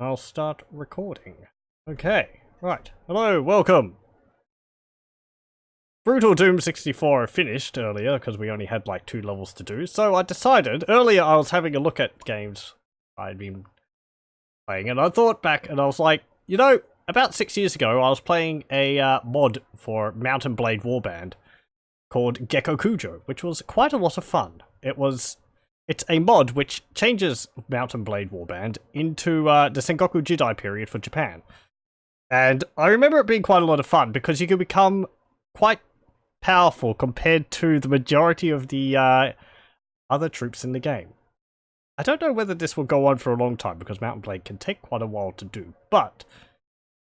I'll start recording. Okay, right. Hello, welcome. Brutal Doom 64 finished earlier because we only had like 2 levels to do. So I decided, earlier I was having a look at games I'd been playing and I thought back and I was like, you know, about 6 years ago I was playing a mod for Mountain Blade Warband called Gecko Kujo, which was quite a lot of fun. It's a mod which changes Mountain Blade Warband into the Sengoku Jidai period for Japan. And I remember it being quite a lot of fun because you could become quite powerful compared to the majority of the other troops in the game. I don't know whether this will go on for a long time because Mountain Blade can take quite a while to do, but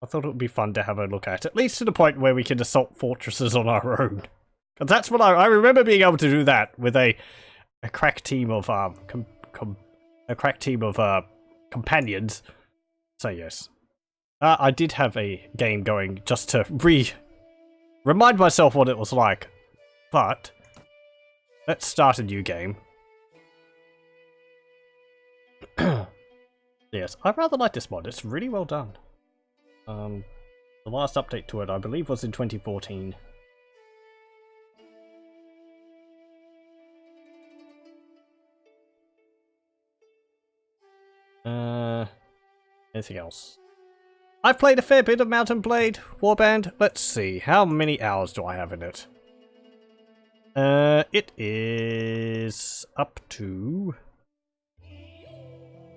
I thought it would be fun to have a look at least to the point where we can assault fortresses on our own. Because that's what I remember being able to do that with a crack team of companions. So yes, I did have a game going just to remind myself what it was like. But let's start a new game. Yes, I rather like this mod. It's really well done. The last update to it, I believe, was in 2014. Anything else? I've played a fair bit of Mountain Blade Warband. Let's see, how many hours do I have in it? It is up to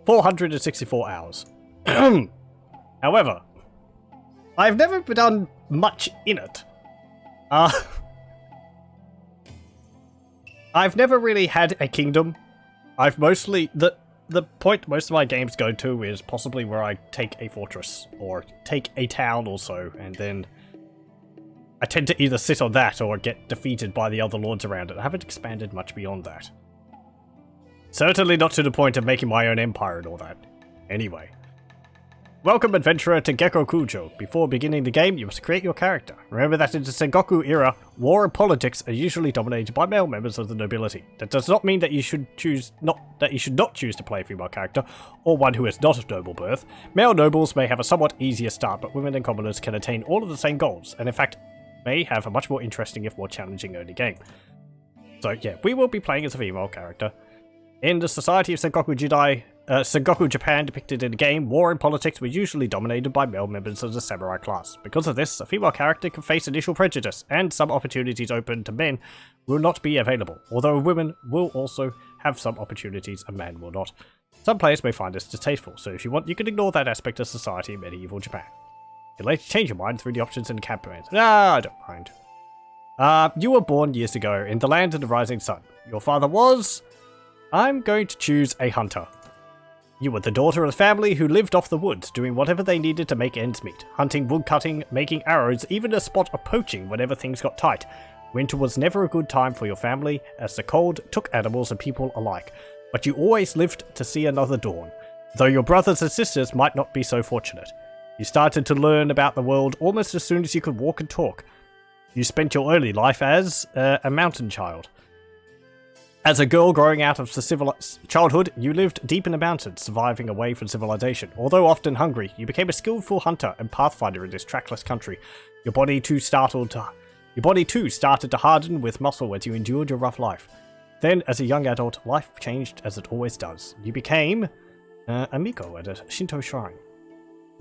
464 hours. However, I've never done much in it. I've never really had a kingdom. I've mostly the point most of my games go to is possibly where I take a fortress or take a town or so, and then I tend to either sit on that or get defeated by the other lords around it. I haven't expanded much beyond that. Certainly not to the point of making my own empire and all that. Anyway. Welcome, adventurer, to Gecko Kujo. Before beginning the game, you must create your character. Remember that in the Sengoku era, war and politics are usually dominated by male members of the nobility. That does not mean that you should not choose to play a female character, or one who is not of noble birth. Male nobles may have a somewhat easier start, but women and commoners can attain all of the same goals, and in fact, may have a much more interesting if more challenging early game. So yeah, we will be playing as a female character. In the society of Sengoku Jidai, Sengoku Japan depicted in the game, war and politics were usually dominated by male members of the samurai class. Because of this, a female character can face initial prejudice, and some opportunities open to men will not be available, although women will also have some opportunities a man will not. Some players may find this distasteful, so if you want, you can ignore that aspect of society in medieval Japan. You can later change your mind through the options in the campaign. I don't mind. You were born years ago in the land of the rising sun. Your father was... I'm going to choose a hunter. You were the daughter of a family who lived off the woods, doing whatever they needed to make ends meet. Hunting, woodcutting, making arrows, even a spot of poaching whenever things got tight. Winter was never a good time for your family, as the cold took animals and people alike. But you always lived to see another dawn, though your brothers and sisters might not be so fortunate. You started to learn about the world almost as soon as you could walk and talk. You spent your early life as a mountain child. As a girl growing out of childhood, you lived deep in the mountains, surviving away from civilization. Although often hungry, you became a skillful hunter and pathfinder in this trackless country. Your body too started to harden with muscle as you endured your rough life. Then, as a young adult, life changed as it always does. You became a Miko at a Shinto shrine.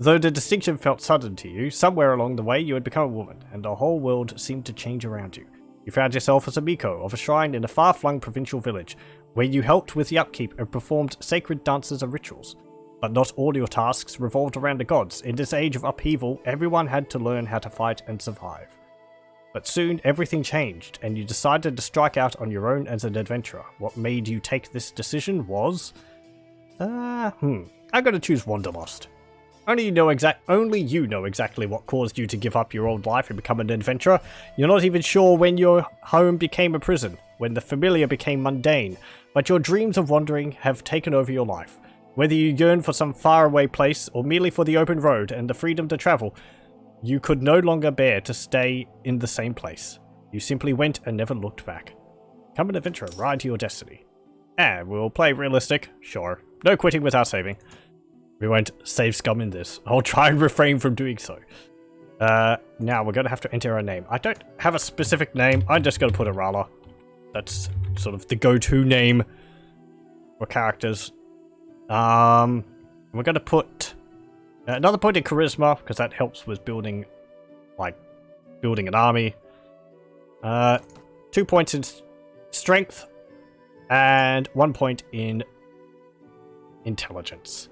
Though the distinction felt sudden to you, somewhere along the way you had become a woman, and the whole world seemed to change around you. You found yourself as a Miko of a shrine in a far-flung provincial village, where you helped with the upkeep and performed sacred dances and rituals. But not all your tasks revolved around the gods. In this age of upheaval, everyone had to learn how to fight and survive. But soon, everything changed, and you decided to strike out on your own as an adventurer. What made you take this decision was... I'm gonna choose Wanderlust. Only you know exactly what caused you to give up your old life and become an adventurer. You're not even sure when your home became a prison, when the familiar became mundane, but your dreams of wandering have taken over your life. Whether you yearn for some faraway place or merely for the open road and the freedom to travel, you could no longer bear to stay in the same place. You simply went and never looked back. Become an adventurer, ride to your destiny. And we'll play realistic, sure. No quitting without saving. We won't save scum in this. I'll try and refrain from doing so. Now we're gonna have to enter a name. I don't have a specific name. I'm just gonna put Irala. That's sort of the go-to name for characters. We're gonna put another point in charisma because that helps with building an army. 2 points in strength and 1 point in intelligence.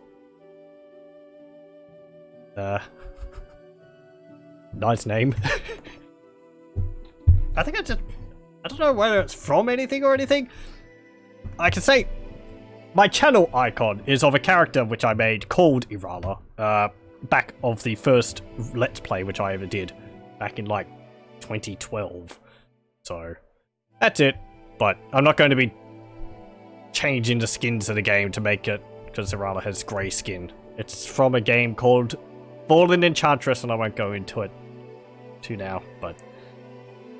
Nice name. I don't know whether it's from anything or anything. I can say my channel icon is of a character which I made called Irala, back of the first Let's Play which I ever did, back in like 2012. So, that's it. But I'm not going to be changing the skins of the game to make it, because Irala has grey skin. It's from a game called Fallen Enchantress, and I won't go into it now, but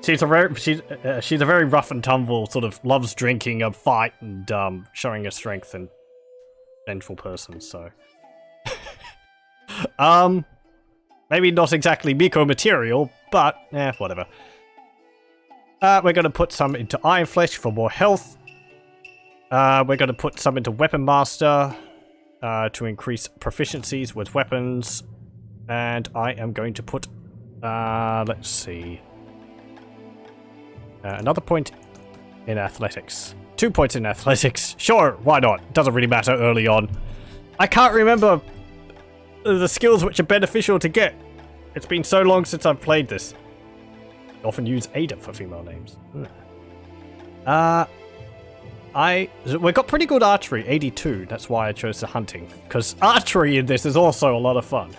she's a very rough and tumble, sort of loves drinking, a fight, and showing her strength and vengeful person, so maybe not exactly Miko material, but whatever. We're gonna put some into Iron Flesh for more health. We're gonna put some into Weapon Master to increase proficiencies with weapons, and I am going to put let's see. Another point in athletics. 2 points in athletics. Sure, why not? Doesn't really matter early on. I can't remember the skills which are beneficial to get. It's been so long since I've played this. I often use Ada for female names. We got pretty good archery, 82. That's why I chose the hunting. Because archery in this is also a lot of fun.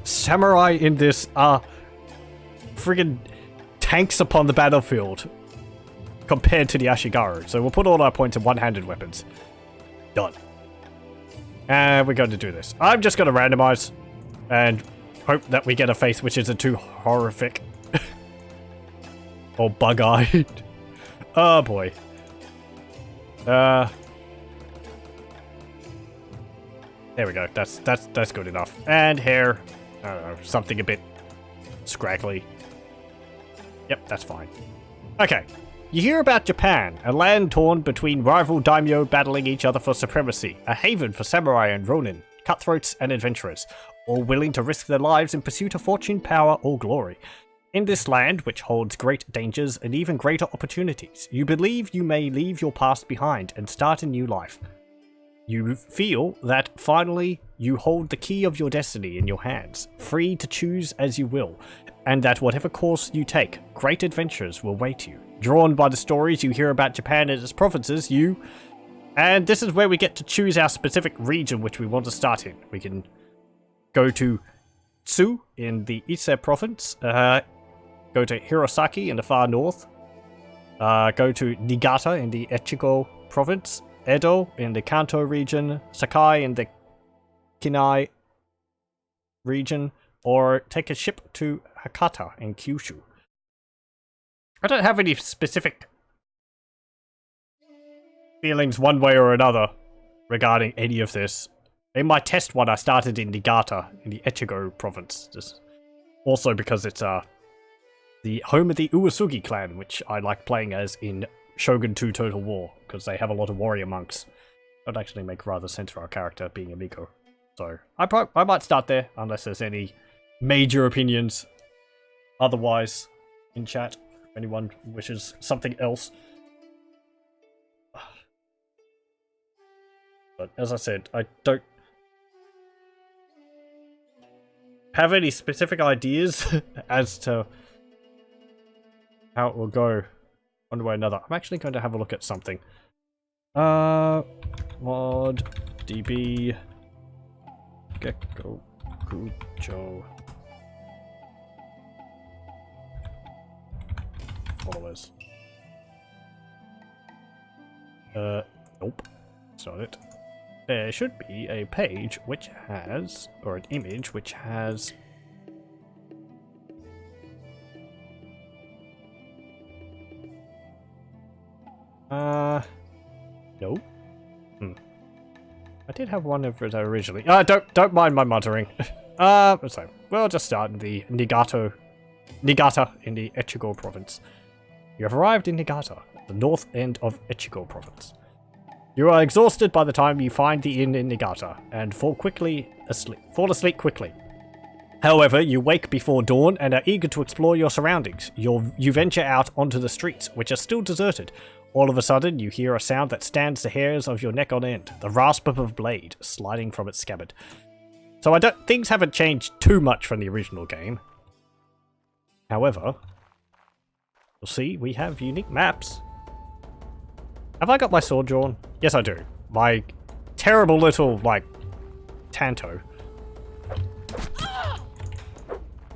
Samurai in this are friggin' tanks upon the battlefield compared to the Ashigaru. So we'll put all our points in one-handed weapons. Done. And we're going to do this. I'm just going to randomize and hope that we get a face which isn't too horrific. Or bug-eyed. Oh boy. There we go. That's good enough. And hair. I don't know, something a bit scraggly. Yep, that's fine. Okay. You hear about Japan, a land torn between rival daimyo battling each other for supremacy, a haven for samurai and ronin, cutthroats and adventurers, all willing to risk their lives in pursuit of fortune, power, or glory. In this land, which holds great dangers and even greater opportunities, you believe you may leave your past behind and start a new life. You feel that finally you hold the key of your destiny in your hands, free to choose as you will, and that whatever course you take, great adventures will wait you. Drawn by the stories you hear about Japan and its provinces, and this is where we get to choose our specific region which we want to start in. We can go to Tsu in the Ise province, go to Hirosaki in the far north, go to Niigata in the Echigo province, Edo in the Kanto region, Sakai in the Kinai region, or take a ship to Hakata in Kyushu. I don't have any specific feelings one way or another regarding any of this. In my test one, I started in Niigata in the Echigo province, just also because it's the home of the Uesugi clan, which I like playing as in Shogun 2 Total War, because they have a lot of warrior monks. That would actually make rather sense for our character being a Miko. So, I might start there, unless there's any major opinions otherwise in chat, if anyone wishes something else. But as I said, I don't have any specific ideas as to how it will go one way or another. I'm actually going to have a look at something. Mod DB Gecko Kujo followers. Nope. That's not it. There should be a page which has, or an image which has no. I did have one of it originally. Don't mind my muttering. So we'll just start in the Niigata in the Echigo province. You have arrived in Niigata, the north end of Echigo province. You are exhausted by the time you find the inn in Niigata and fall asleep quickly. However, you wake before dawn and are eager to explore your surroundings. You venture out onto the streets, which are still deserted. All of a sudden, you hear a sound that stands the hairs of your neck on end, the rasp of a blade sliding from its scabbard. So things haven't changed too much from the original game. However, you'll see we have unique maps. Have I got my sword drawn? Yes, I do. My terrible little, like, Tanto.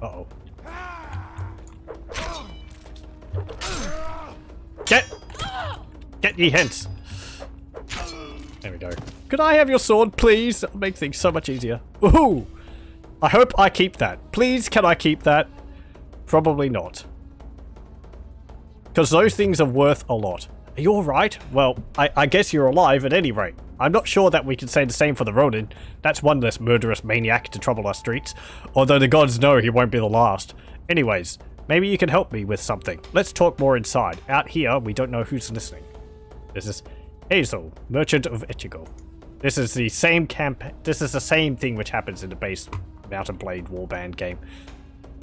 Uh-oh. Get ye hence! There we go. Could I have your sword, please? That'll make things so much easier. Ooh! I hope I keep that. Please, can I keep that? Probably not. Because those things are worth a lot. Are you alright? Well, I guess you're alive at any rate. I'm not sure that we can say the same for the Ronin. That's one less murderous maniac to trouble our streets. Although the gods know he won't be the last. Anyways, maybe you can help me with something. Let's talk more inside. Out here, we don't know who's listening. This is Hazel, Merchant of Echigo. This is the same thing which happens in the base Mountain Blade Warband game.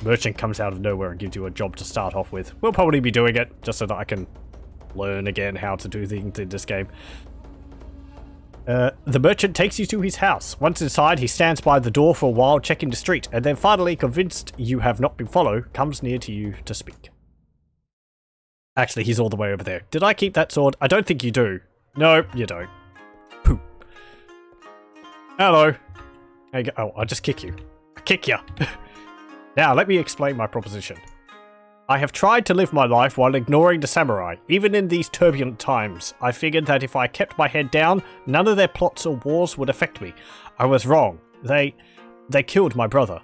Merchant comes out of nowhere and gives you a job to start off with. We'll probably be doing it just so that I can learn again how to do things in this game. The merchant takes you to his house. Once inside, he stands by the door for a while, checking the street, and then finally, convinced you have not been followed, comes near to you to speak. Actually, he's all the way over there. Did I keep that sword? I don't think you do. No, you don't. Poop. Hello. There you go. Oh, I'll just kick you. I kick you. Now, let me explain my proposition. I have tried to live my life while ignoring the samurai. Even in these turbulent times, I figured that if I kept my head down, none of their plots or wars would affect me. I was wrong. They killed my brother.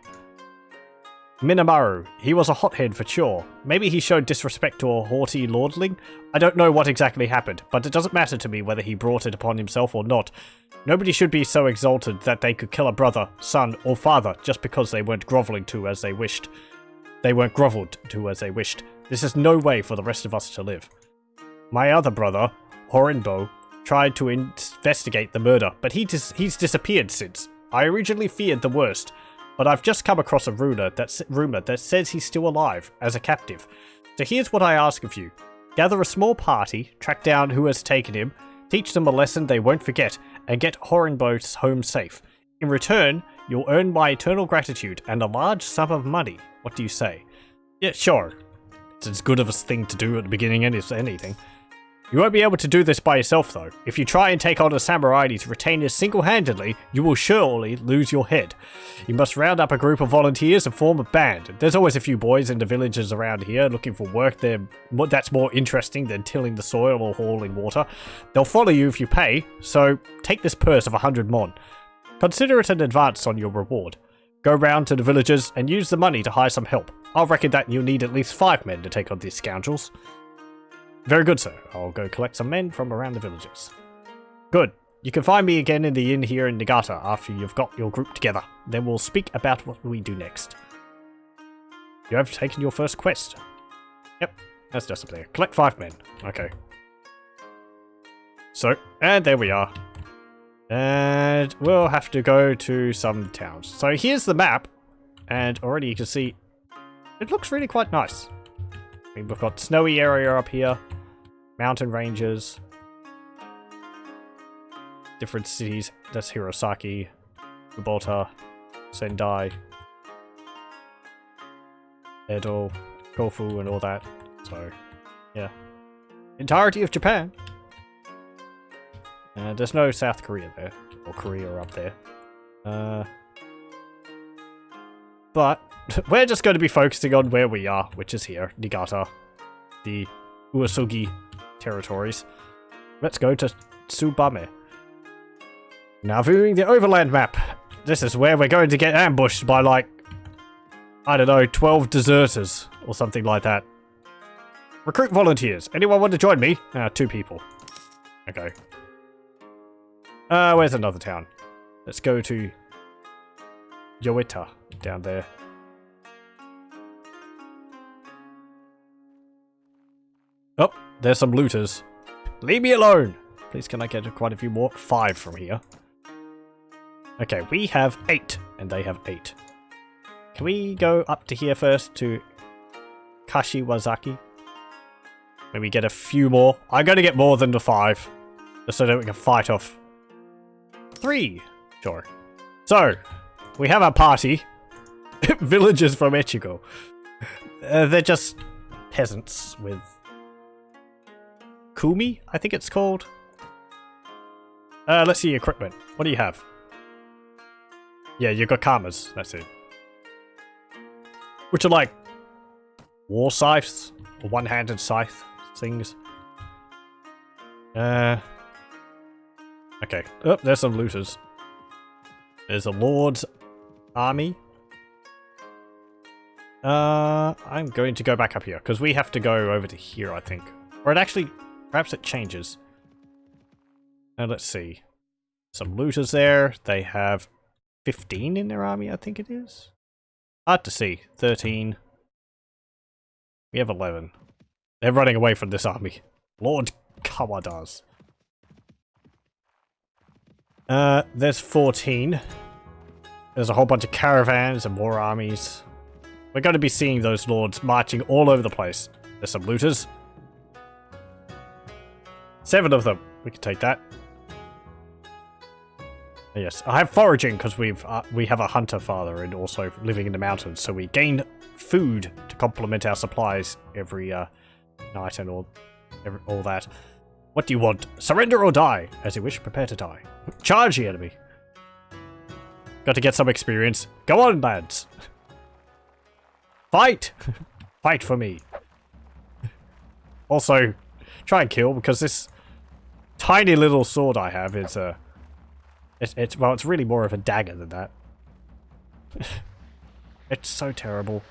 Minamaru. He was a hothead for sure. Maybe he showed disrespect to a haughty lordling? I don't know what exactly happened, but it doesn't matter to me whether he brought it upon himself or not. Nobody should be so exalted that they could kill a brother, son, or father just because they weren't groveling to as they wished. They weren't groveled to as they wished. This is no way for the rest of us to live. My other brother, Horinbo, tried to investigate the murder, but he's disappeared since. I originally feared the worst, but I've just come across a rumor that says he's still alive, as a captive. So here's what I ask of you. Gather a small party, track down who has taken him, teach them a lesson they won't forget, and get Horinbo home safe. In return, you'll earn my eternal gratitude and a large sum of money. What do you say? Yeah, sure. It's as good of a thing to do at the beginning as anything. You won't be able to do this by yourself, though. If you try and take on a samurai to retain it single-handedly, you will surely lose your head. You must round up a group of volunteers and form a band. There's always a few boys in the villages around here looking for work that's more interesting than tilling the soil or hauling water. They'll follow you if you pay, so take this purse of 100 mon. Consider it an advance on your reward. Go round to the villages and use the money to hire some help. I'll reckon that you'll need at least 5 men to take on these scoundrels. Very good, sir. I'll go collect some men from around the villages. Good. You can find me again in the inn here in Niigata after you've got your group together. Then we'll speak about what we do next. You have taken your first quest. Yep, that's just up there. Collect 5 men. Okay. So, and there we are. And we'll have to go to some towns. So here's the map. And already you can see it looks really quite nice. I mean, we've got snowy area up here. Mountain ranges. Different cities. That's Hirosaki, Kubota, Sendai, Edo, Kofu, and all that. So, yeah. Entirety of Japan. There's no South Korea there. Or Korea up there. But we're just going to be focusing on where we are, which is here, Niigata. The Uesugi territories. Let's go to Tsubame. Now viewing the overland map. This is where we're going to get ambushed by like, I don't know, 12 deserters or something like that. Recruit volunteers. Anyone want to join me? 2 people. Okay. Where's another town? Let's go to Yoita down there. Oh, there's some looters. Leave me alone! Please, can I get quite a few more? 5 from here. Okay, we have 8, and they have 8. Can we go up to here first to Kashiwazaki? Maybe get a few more. I'm going to get more than the 5. Just so that we can fight off 3. Sure. So, we have our party. Villagers from Echigo. They're just peasants with Kumi, I think it's called. Let's see equipment. What do you have? Yeah, you got kamas. That's it. Which are like war scythes or one-handed scythe things. Okay. Oh, there's some looters. There's a lord's army. I'm going to go back up here because we have to go over to here, I think. Or it actually, perhaps it changes. Let's see. Some looters there. They have 15 in their army, I think it is. Hard to see. 13. We have 11. They're running away from this army. Lord Kawada's. There's 14. There's a whole bunch of caravans and more armies. We're going to be seeing those lords marching all over the place. There's some looters. 7 of them. We can take that. Yes, I have foraging because we have a hunter father and also living in the mountains, so we gain food to complement our supplies every night and all that. What do you want? Surrender or die? As you wish, prepare to die. Charge the enemy. Got to get some experience. Go on, lads. Fight! Fight for me. Also, try and kill, because this tiny little sword I have is well, it's really more of a dagger than that. It's so terrible.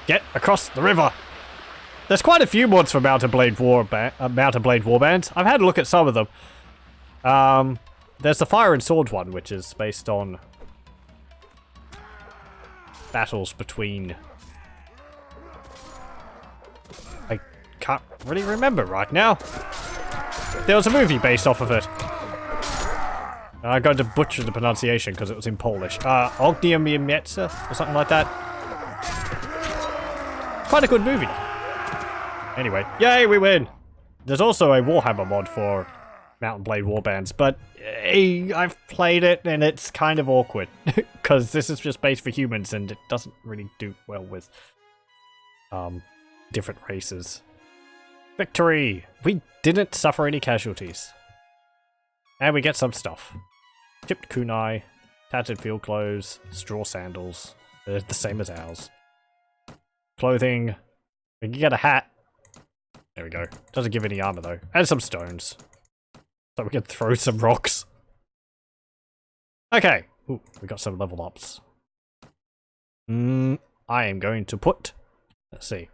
Get across the river. There's quite a few mods for Mountain Blade Warbands. I've had a look at some of them. There's the Fire and Sword one, which is based on battles between... I can't really remember right now. There was a movie based off of it. I'm going to butcher the pronunciation because it was in Polish. Ognia Miemietza or something like that. Quite a good movie. Anyway, yay, we win! There's also a Warhammer mod for Mountain Blade Warbands, but I've played it and it's kind of awkward because this is just based for humans and it doesn't really do well with different races. Victory! We didn't suffer any casualties. And we get some stuff. Chipped kunai, tattered field clothes, straw sandals. They're the same as ours. Clothing. We can get a hat. There we go. Doesn't give any armor though. And some stones. So we can throw some rocks. Okay. Ooh, we got some level ups. I am going to put... Let's see.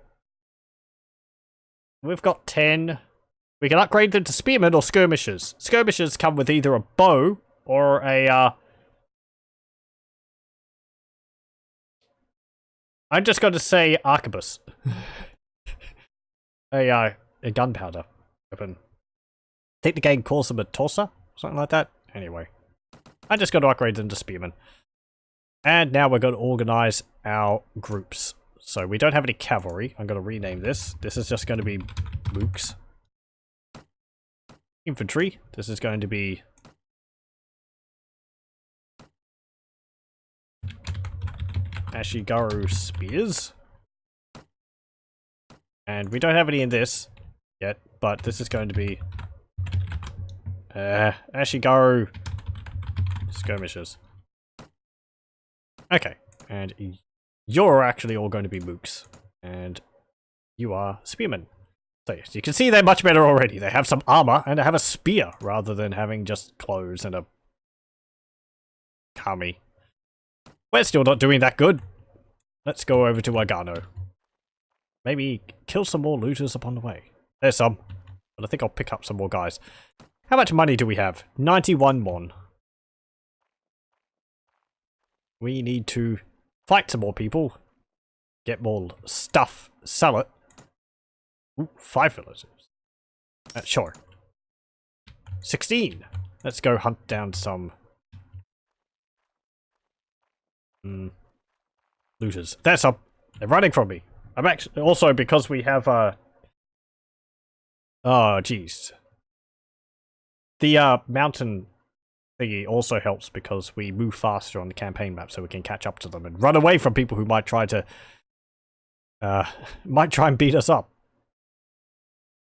We've got 10. We can upgrade them to spearmen or skirmishers. Skirmishers come with either a bow or a... I'm just going to say arquebus. a gunpowder weapon. I think the game calls them a torsa, something like that. Anyway, I just got to upgrade them to spearmen. And now we're going to organize our groups. So we don't have any cavalry. I'm going to rename this. This is just going to be mooks. Infantry. This is going to be... Ashigaru spears. And we don't have any in this yet, but this is going to be Ashigaru skirmishers. Okay, and you're actually all going to be mooks, and you are spearmen. So yes, you can see they're much better already. They have some armor, and they have a spear, rather than having just clothes and a kami. We're still not doing that good. Let's go over to Agano. maybe kill some more looters upon the way. There's some. But I think I'll pick up some more guys. How much money do we have? 91 won. We need to fight some more people. Get more stuff. Sell it. Ooh, 5 villagers. Sure. 16. Let's go hunt down some looters. There's some. They're running from me. I'm actually also because we have oh jeez. The mountain thingy also helps because we move faster on the campaign map, so we can catch up to them and run away from people who might try to might try and beat us up.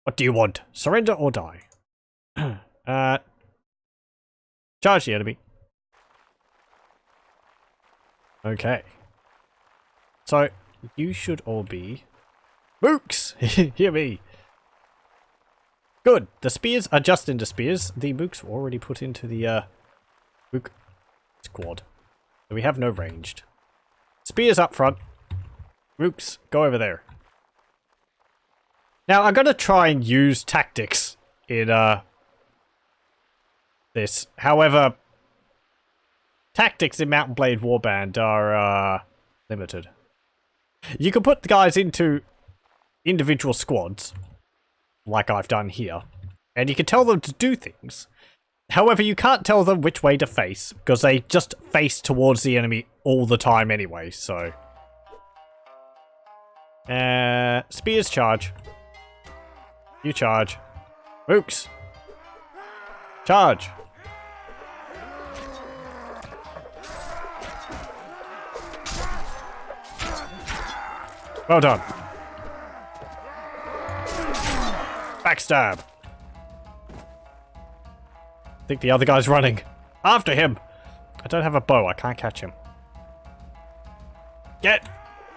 What do you want? Surrender or die? Charge the enemy. Okay. So, you should all be mooks! Hear me! Good. The spears are just into spears. The mooks were already put into the mook squad. So we have no ranged. Spears up front. Mooks, go over there. Now, I'm gonna try and use tactics in this. However, tactics in Mount and Blade Warband are limited. You can put the guys into individual squads, like I've done here, and you can tell them to do things. However, you can't tell them which way to face, because they just face towards the enemy all the time anyway, so... spears charge. You charge. Mooks! Charge! Well done. Backstab. I think the other guy's running. After him. I don't have a bow. I can't catch him. Get.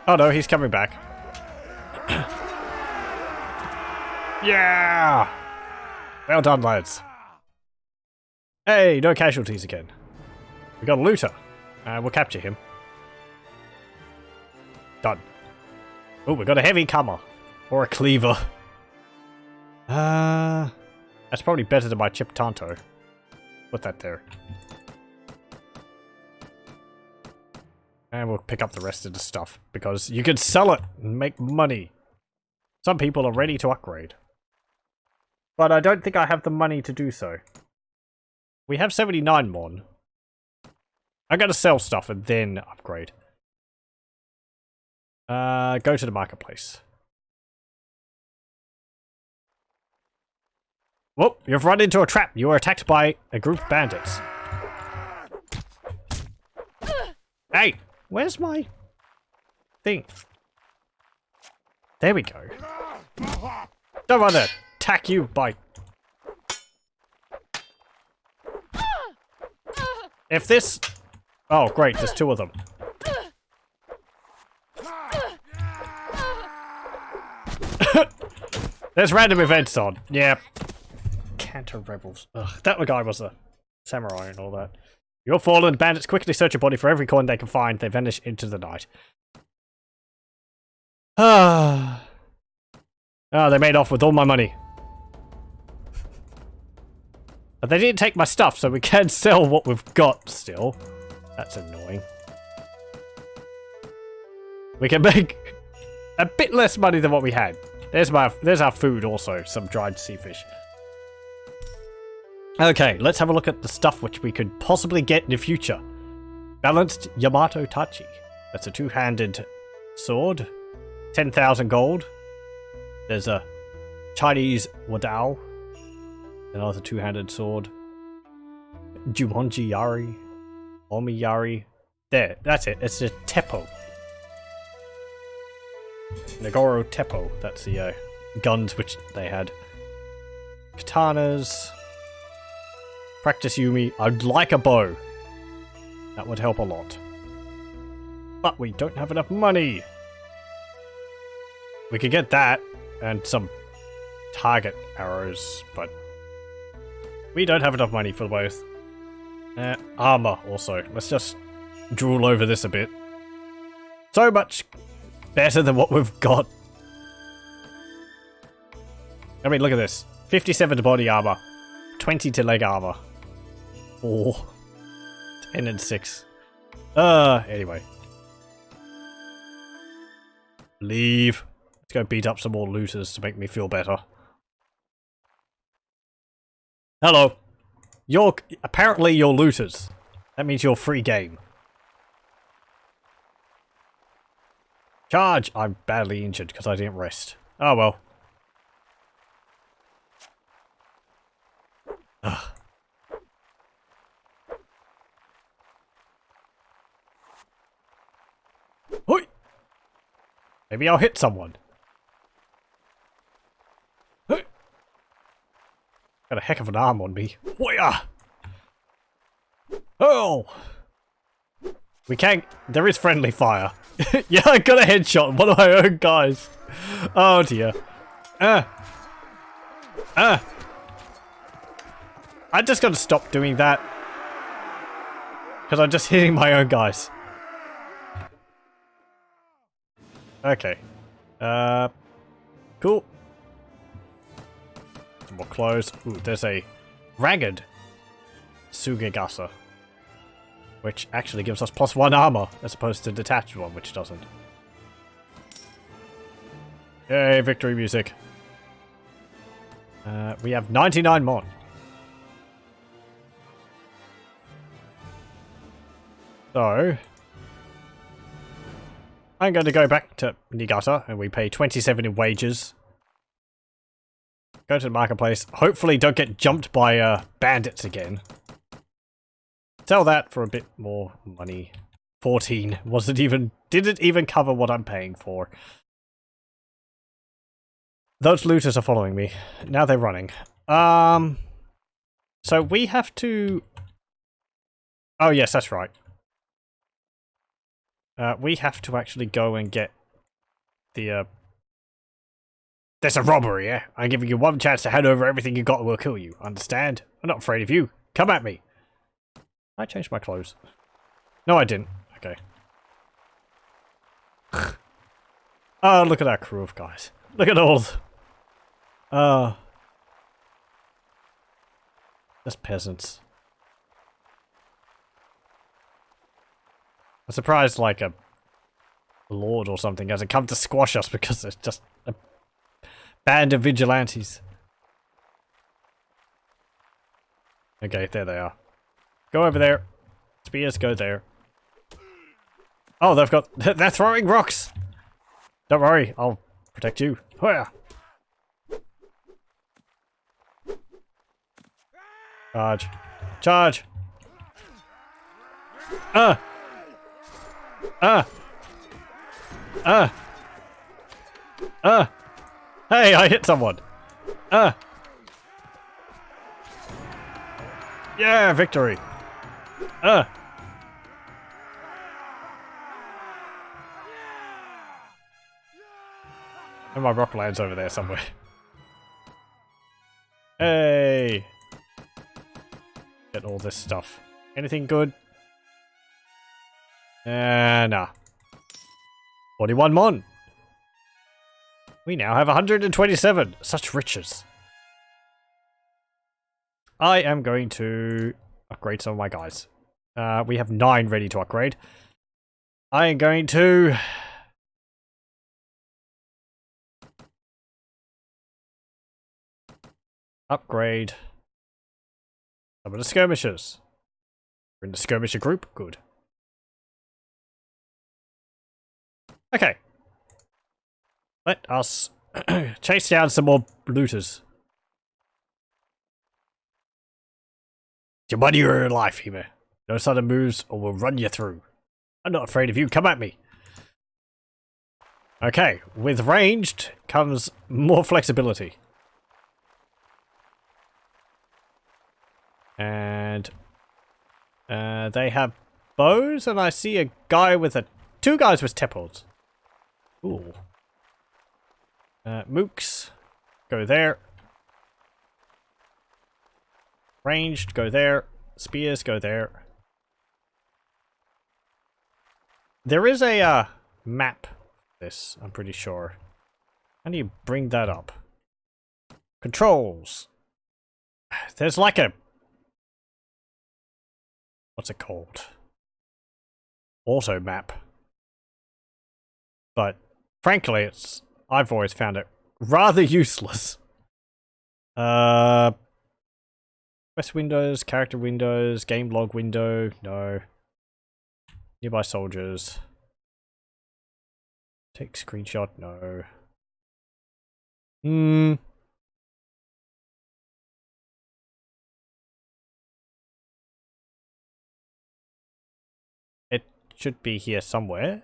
Oh no, he's coming back. Yeah. Well done, lads. Hey, no casualties again. We got a looter. We'll capture him. Done. Oh, we got a heavy comer. Or a cleaver. That's probably better than my Chip Tanto. Put that there. And we'll pick up the rest of the stuff, because you can sell it and make money. Some people are ready to upgrade. But I don't think I have the money to do so. We have 79 mon. I'm gonna sell stuff and then upgrade. Go to the marketplace. Whoop, you've run into a trap. You are attacked by a group of bandits. Hey, where's my thing? There we go. Don't run there. Attack you by... If this... Oh, great, there's 2 of them. There's random events on. Yeah. Canter rebels. Ugh, that guy was a samurai and all that. You're fallen. Bandits quickly search your body for every coin they can find. They vanish into the night. Ah. Oh, they made off with all my money. But they didn't take my stuff, so we can sell what we've got still. That's annoying. We can make a bit less money than what we had. There's our food also, some dried sea fish. Okay, let's have a look at the stuff which we could possibly get in the future. Balanced Yamato Tachi. That's a 2-handed sword. 10,000 gold. There's a Chinese Wadao. Another 2-handed sword. Jumonji Yari. Omi Yari. There, that's it. It's a Teppo. Nagoro Teppo. That's the guns which they had. Katanas. Practice Yumi. I'd like a bow. That would help a lot. But we don't have enough money. We could get that and some target arrows, but we don't have enough money for both. Armor also. Let's just drool over this a bit. So much better than what we've got. I mean, look at this. 57 to body armor. 20 to leg armor. 4. 10 and 6. Anyway. Leave. Let's go beat up some more looters to make me feel better. Hello. Apparently you're looters. That means you're free game. Charge! I'm badly injured because I didn't rest. Oh well. Ugh. Hoi! Maybe I'll hit someone. Hoi! Got a heck of an arm on me. Hoya! Oh! We can't... There is friendly fire. Yeah, I got a headshot on one of my own guys. Oh dear. I just gotta stop doing that. Because I'm just hitting my own guys. Okay. Cool. Some more clothes. Ooh, there's a ragged Sugegasa. Which actually gives us +1 armor, as opposed to detached one, which doesn't. Yay, victory music. We have 99 mon. So... I'm going to go back to Niigata, and we pay 27 in wages. Go to the marketplace. Hopefully don't get jumped by bandits again. Sell that for a bit more money. 14. Didn't even cover what I'm paying for. Those looters are following me. Now they're running. So we have to... Oh yes, that's right. We have to actually go and get the, There's a robbery, yeah? I'm giving you one chance to hand over everything you got and we'll kill you. Understand? I'm not afraid of you. Come at me. I changed my clothes. No, I didn't. Okay. Oh, look at our crew of guys. Look at all. That's peasants. I'm surprised, like, a lord or something hasn't come to squash us because it's just a band of vigilantes. Okay, there they are. Go over there. Spears go there. Oh, they're throwing rocks! Don't worry, I'll protect you. Hoya! Charge. Charge! Hey, I hit someone! Yeah, victory! And my rock lands over there somewhere. Hey! Get all this stuff. Anything good? Nah. 41 mon! We now have 127! Such riches. I am going to upgrade some of my guys. We have 9 ready to upgrade. I am going to... upgrade some of the skirmishers. We're in the skirmisher group? Good. Okay. Let us chase down some more looters. Your money or your life, Hime. No sudden moves or we'll run you through. I'm not afraid of you, come at me. Okay, with ranged comes more flexibility. And they have bows, and I see a guy with two guys with teppods. Ooh. Mooks, go there. Ranged, go there. Spears, go there. There is a map for this, I'm pretty sure. How do you bring that up? Controls. There's like a... What's it called? Auto map. But frankly, I've always found it rather useless. Quest windows, character windows, game log window, no. Nearby soldiers. Take screenshot, no. It should be here somewhere.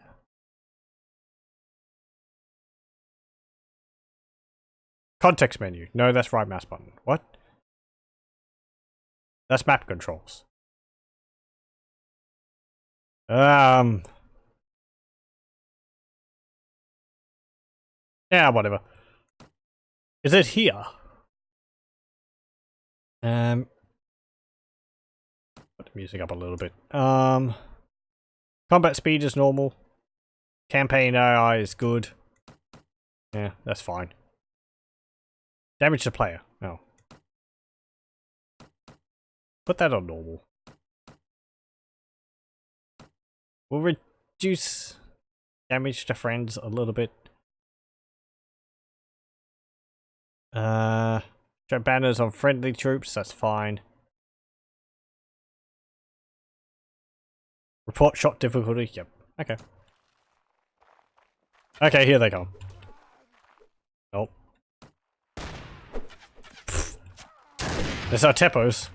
Context menu. No, that's right mouse button. What? That's map controls. Yeah, whatever. Is it here? Put the music up a little bit. Combat speed is normal. Campaign AI is good. Yeah, that's fine. Damage to player. No. Put that on normal. We'll reduce damage to friends a little bit. Show banners on friendly troops, that's fine. Report shot difficulty, yep. Okay. Okay, here they come. Nope. There's our Tepos.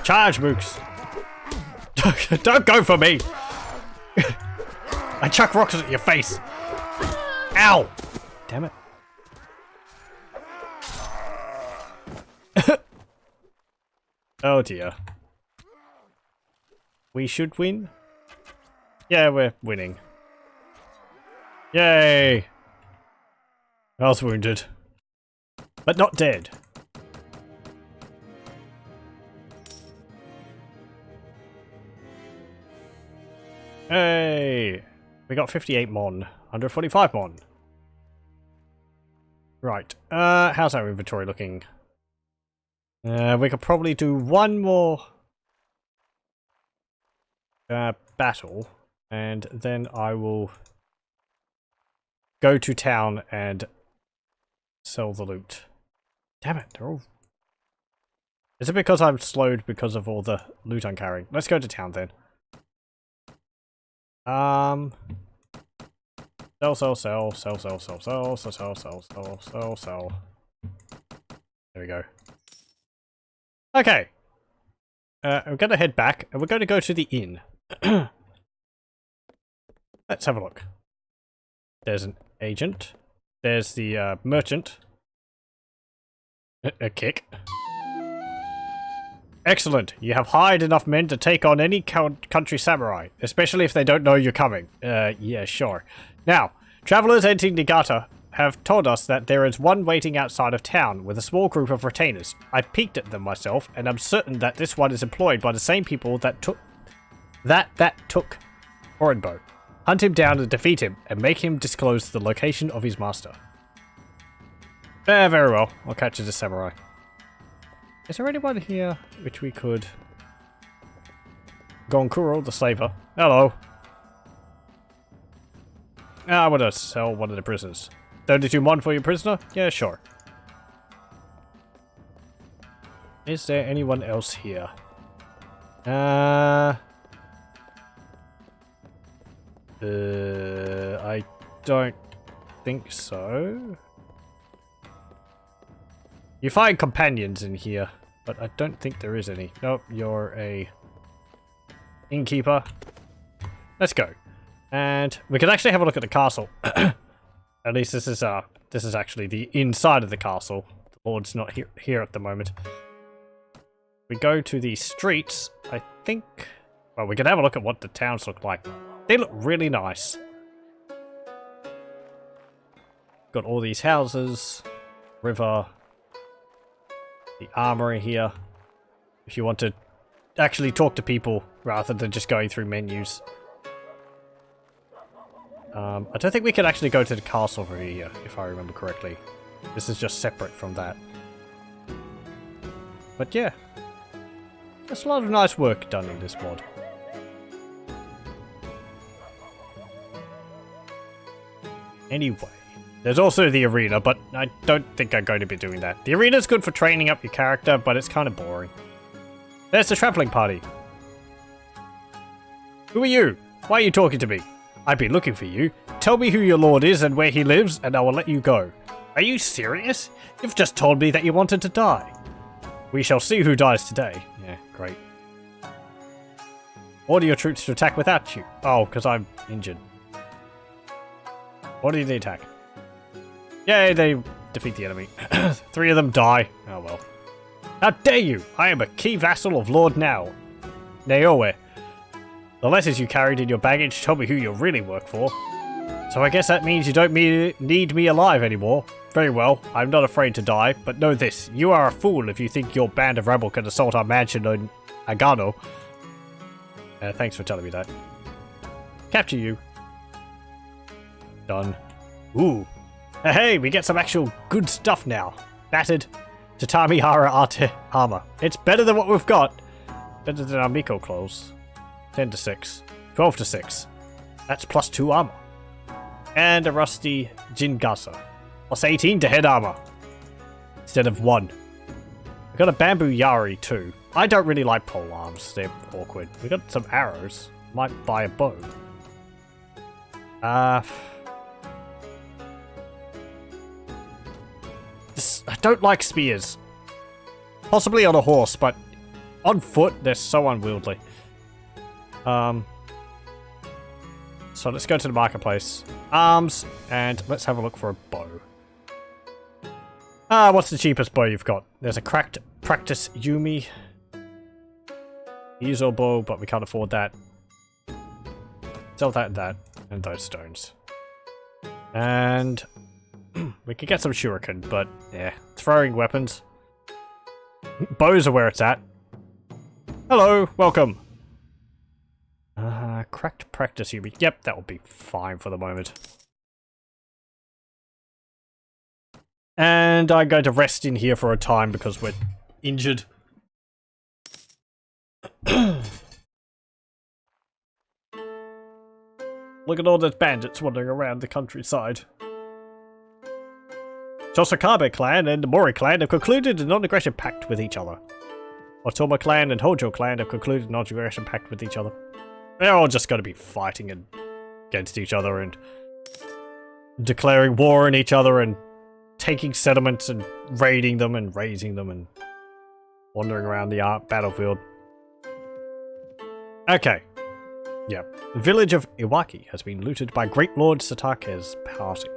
Charge, Mooks! Don't go for me! I chuck rocks at your face! Ow! Damn it. Oh dear. We should win? Yeah, we're winning. Yay! I was wounded. But not dead. Hey! We got 58 mon. 145 mon. Right. How's our inventory looking? We could probably do one more battle, and then I will go to town and sell the loot. Damn it, they're all... Is it because I'm slowed because of all the loot I'm carrying? Let's go to town then. Sell. There we go. Okay. I'm gonna head back, and we're gonna go to the inn. Let's have a look. There's an agent. There's the merchant. A kick. Excellent. You have hired enough men to take on any country samurai, especially if they don't know you're coming. Yeah, sure. Now, travelers entering Niigata have told us that there is one waiting outside of town with a small group of retainers. I peeked at them myself, and I'm certain that this one is employed by the same people that took Horenbo. Hunt him down and defeat him, and make him disclose the location of his master. Very well. I'll catch the samurai. Is there anyone here which we could... Gonkuro, the slaver. Hello. I want to sell one of the prisoners. 32 mon for your prisoner? Yeah, sure. Is there anyone else here? I don't think so. You find companions in here, but I don't think there is any. Nope, you're a innkeeper. Let's go. And we can actually have a look at the castle. At least this is actually the inside of the castle. The lord's not here at the moment. We go to the streets, I think. Well, we can have a look at what the towns look like. They look really nice. Got all these houses, river, the armory here. If you want to actually talk to people rather than just going through menus. I don't think we can actually go to the castle over here, if I remember correctly. This is just separate from that. But yeah. There's a lot of nice work done in this mod. Anyway. There's also the arena, but I don't think I'm going to be doing that. The arena's good for training up your character, but it's kind of boring. There's the traveling party. Who are you? Why are you talking to me? I've been looking for you. Tell me who your lord is and where he lives, and I will let you go. Are you serious? You've just told me that you wanted to die. We shall see who dies today. Yeah, great. Order your troops to attack without you. Oh, because I'm injured. Order the attack. Yay, they defeat the enemy. 3 of them die. Oh well. How dare you! I am a key vassal of Lord Naoe. The letters you carried in your baggage tell me who you really work for. So I guess that means you don't need me alive anymore. Very well, I'm not afraid to die, but know this, you are a fool if you think your band of rebel can assault our mansion in Agano. Thanks for telling me that. Capture you. Done. Ooh. Hey, we get some actual good stuff now. Battered Tatami Hara Arte armor. It's better than what we've got. Better than our Miko clothes. 10 to 6. 12 to 6. That's plus 2 armor. And a rusty Jingasa. Plus 18 to head armor. Instead of 1. We got a bamboo Yari too. I don't really like pole arms. They're awkward. We got some arrows. Might buy a bow. I don't like spears. Possibly on a horse, but on foot, they're so unwieldy. So let's go to the marketplace. Arms, and let's have a look for a bow. What's the cheapest bow you've got? There's a cracked practice Yumi. Easel bow, but we can't afford that. Sell that and that, and those stones. And we could get some shuriken, but yeah, throwing weapons. Bows are where it's at. Hello, welcome. Cracked practice Yumi. Yep, that will be fine for the moment. And I'm going to rest in here for a time because we're injured. Look at all those bandits wandering around the countryside. Shosakabe clan and the Mori clan have concluded a non-aggression pact with each other. Otoma clan and Hojo clan have concluded a non-aggression pact with each other. They're all just going to be fighting against each other and declaring war on each other and taking settlements and raiding them and razing them and wandering around the battlefield. Okay. Yep. The village of Iwaki has been looted by Great Lord Satake's party.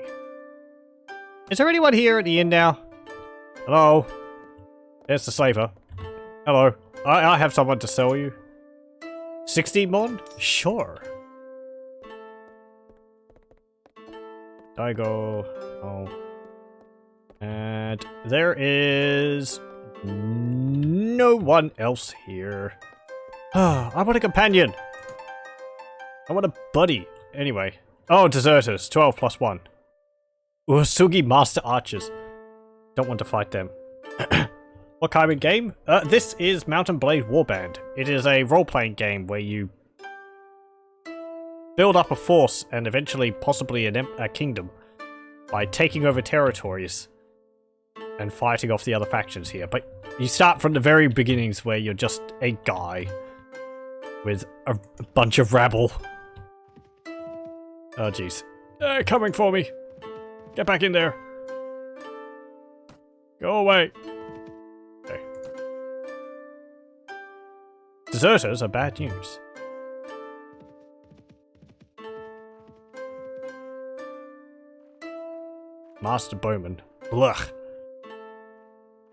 Is there anyone here at the inn now? Hello? There's the slaver. Hello. I have someone to sell you. 16 mon? Sure. Daigo. Oh. And there is no one else here. I want a companion. I want a buddy. Anyway. Oh, deserters. 12 plus 1. Usugi Master Archers. Don't want to fight them. What kind of game? This is Mountain Blade Warband. It is a role-playing game where you build up a force and eventually possibly a kingdom by taking over territories and fighting off the other factions here. But you start from the very beginnings where you're just a guy with a bunch of rabble. Oh jeez. Coming for me. Get back in there. Go away. Okay. Deserters are bad news. Master Bowman. Blech.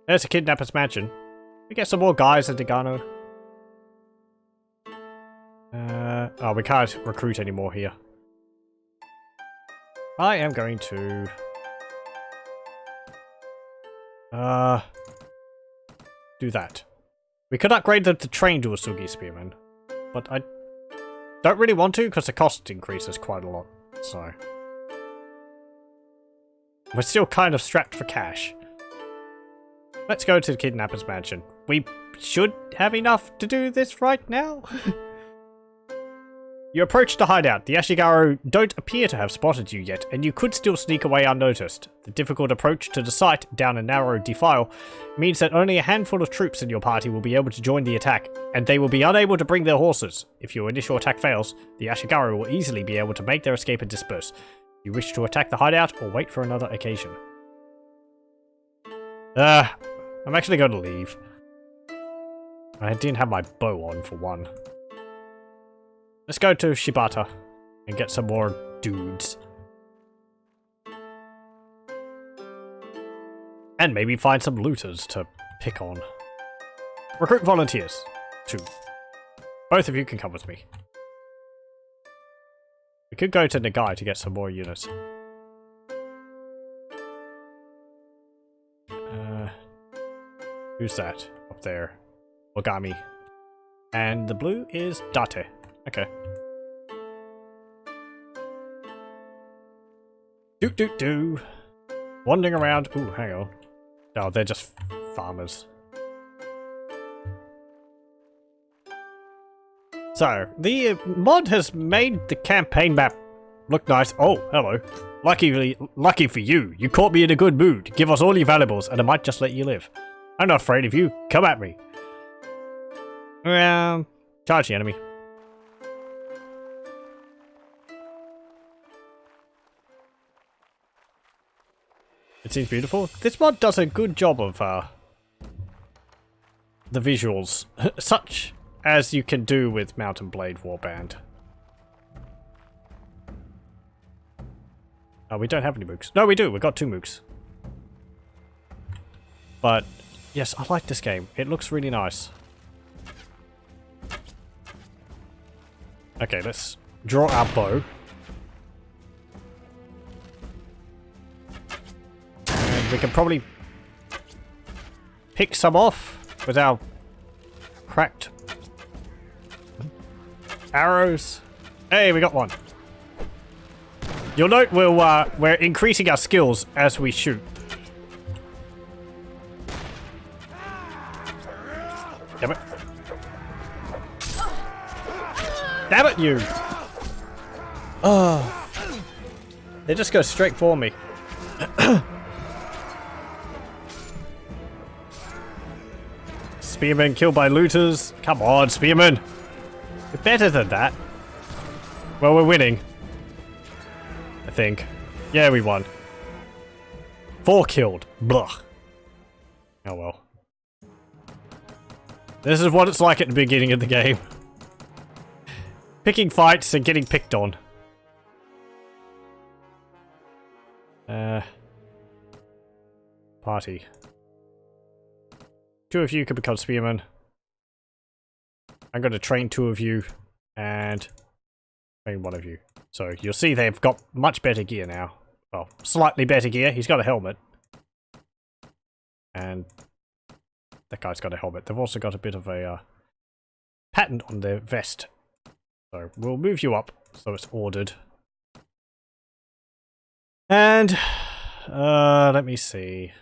There's a kidnapper's mansion. We get some more guys at Dagano. Oh, we can't recruit anymore here. I am going to do that. We could upgrade them to trained Usugi Spearmen, but I don't really want to because the cost increases quite a lot. so... We're still kind of strapped for cash. Let's go to the kidnapper's mansion. We should have enough to do this right now. You approach the hideout. The Ashigaru don't appear to have spotted you yet, and you could still sneak away unnoticed. The difficult approach to the site down a narrow defile means that only a handful of troops in your party will be able to join the attack, and they will be unable to bring their horses. If your initial attack fails, the Ashigaru will easily be able to make their escape and disperse. You wish to attack the hideout or wait for another occasion? I'm actually going to leave. I didn't have my bow on for one. Let's go to Shibata and get some more dudes. And maybe find some looters to pick on. Recruit volunteers. 2. Both of you can come with me. We could go to Nagai to get some more units. Who's that? Up there. Ogami. And the blue is Date. Okay. Do. Wandering around. Ooh, hang on. No, they're just farmers. So, the mod has made the campaign map look nice. Oh, hello. Lucky for you. You caught me in a good mood. Give us all your valuables and I might just let you live. I'm not afraid of you. Come at me. Charge the enemy. It seems beautiful. This mod does a good job of the visuals, such as you can do with Mount and Blade Warband. Oh, we don't have any mooks. No, we do. We've got 2 mooks. But, yes, I like this game. It looks really nice. Okay, let's draw our bow. We can probably pick some off with our cracked arrows. Hey, we got one. You'll note we're increasing our skills as we shoot. Damn it. Damn it, you! Oh. They just go straight for me. Spearmen killed by looters. Come on, Spearmen. We're better than that. Well, we're winning. I think. Yeah, we won. 4 killed. Blah. Oh well. This is what it's like at the beginning of the game. Picking fights and getting picked on. Party. 2 of you can become spearmen. I'm going to train 2 of you and train 1 of you. So you'll see they've got much better gear now. Well, slightly better gear. He's got a helmet. And that guy's got a helmet. They've also got a bit of a pattern on their vest. So we'll move you up so it's ordered. And let me see.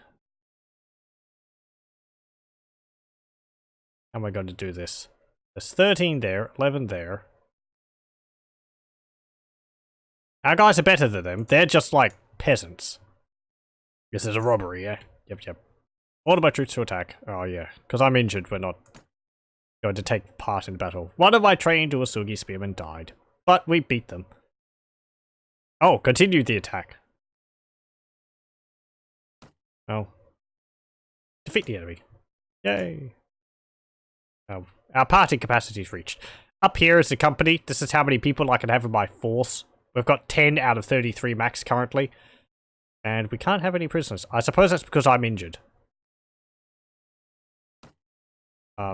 How am I going to do this? There's 13 there, 11 there. Our guys are better than them. They're just like peasants. This is a robbery, yeah? Yep. Order my troops to attack. Oh, yeah. Because I'm injured, we're not going to take part in battle. One of my trained Uesugi spearmen died. But we beat them. Oh, continue the attack. Oh. Defeat the enemy. Yay. Our party capacity is reached. Up here is the company. This is how many people I can have in my force. We've got 10 out of 33 max currently. And we can't have any prisoners. I suppose that's because I'm injured.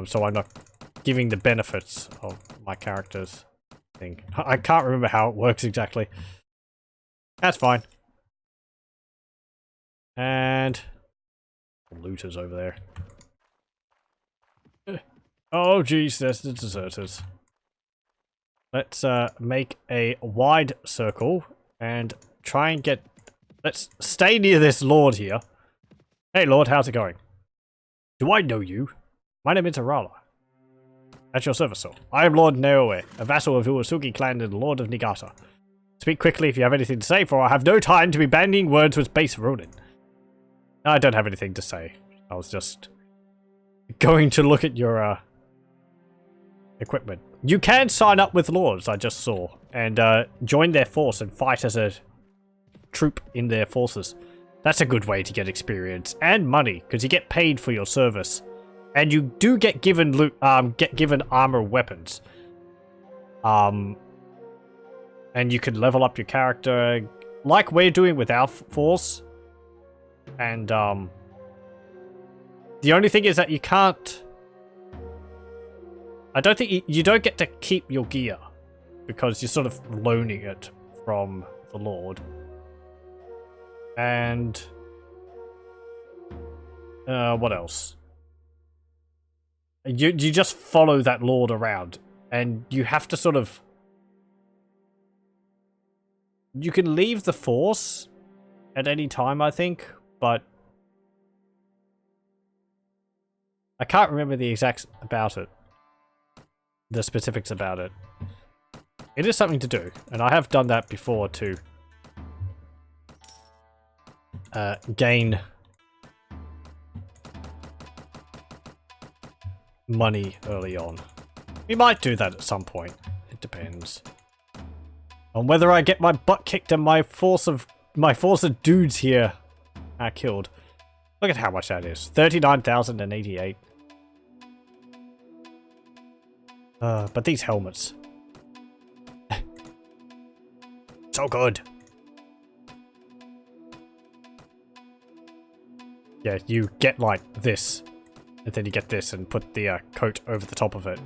So I'm not giving the benefits of my character's thing. I can't remember how it works exactly. That's fine. And looters over there. Oh jeez, there's the deserters. Let's make a wide circle And try and get... Let's stay near this lord here. Hey lord, how's it going? Do I know you? My name is Arala. At your service, sir. I am Lord Naoe, a vassal of Uesugi clan and Lord of Niigata. Speak quickly if you have anything to say, for I have no time to be bandying words with base Ronin. I don't have anything to say. I was just going to look at your equipment. You can sign up with lords, I just saw, and join their force and fight as a troop in their forces. That's a good way to get experience and money, because you get paid for your service, and you do get given armor weapons. And you can level up your character, like we're doing with our force. And the only thing is that you can't. I don't think you don't get to keep your gear because you're sort of loaning it from the Lord. And what else? You just follow that Lord around, and you have to sort of. You can leave the Force at any time, I think, but I can't remember the exacts about it. The specifics about it. It is something to do, and I have done that before to gain money early on. We might do that at some point. It depends on whether I get my butt kicked and my force of dudes here are killed. Look at how much that is. 39,088. But these helmets. So good. Yeah, you get like this. And then you get this and put the coat over the top of it.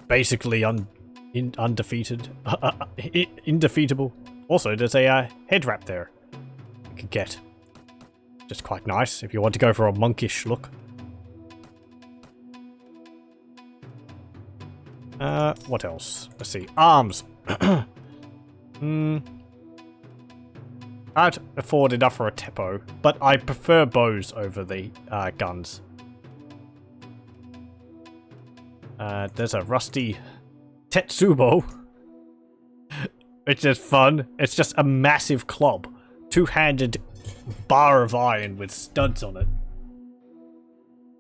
Basically undefeated. Indefeatable. Also, there's a head wrap there you could get. Just quite nice if you want to go for a monkish look. What else? Let's see. Arms. I'd afford enough for a Teppo, but I prefer bows over the guns. There's a rusty Tetsubo, which is fun. It's just a massive club. Two-handed bar of iron with studs on it.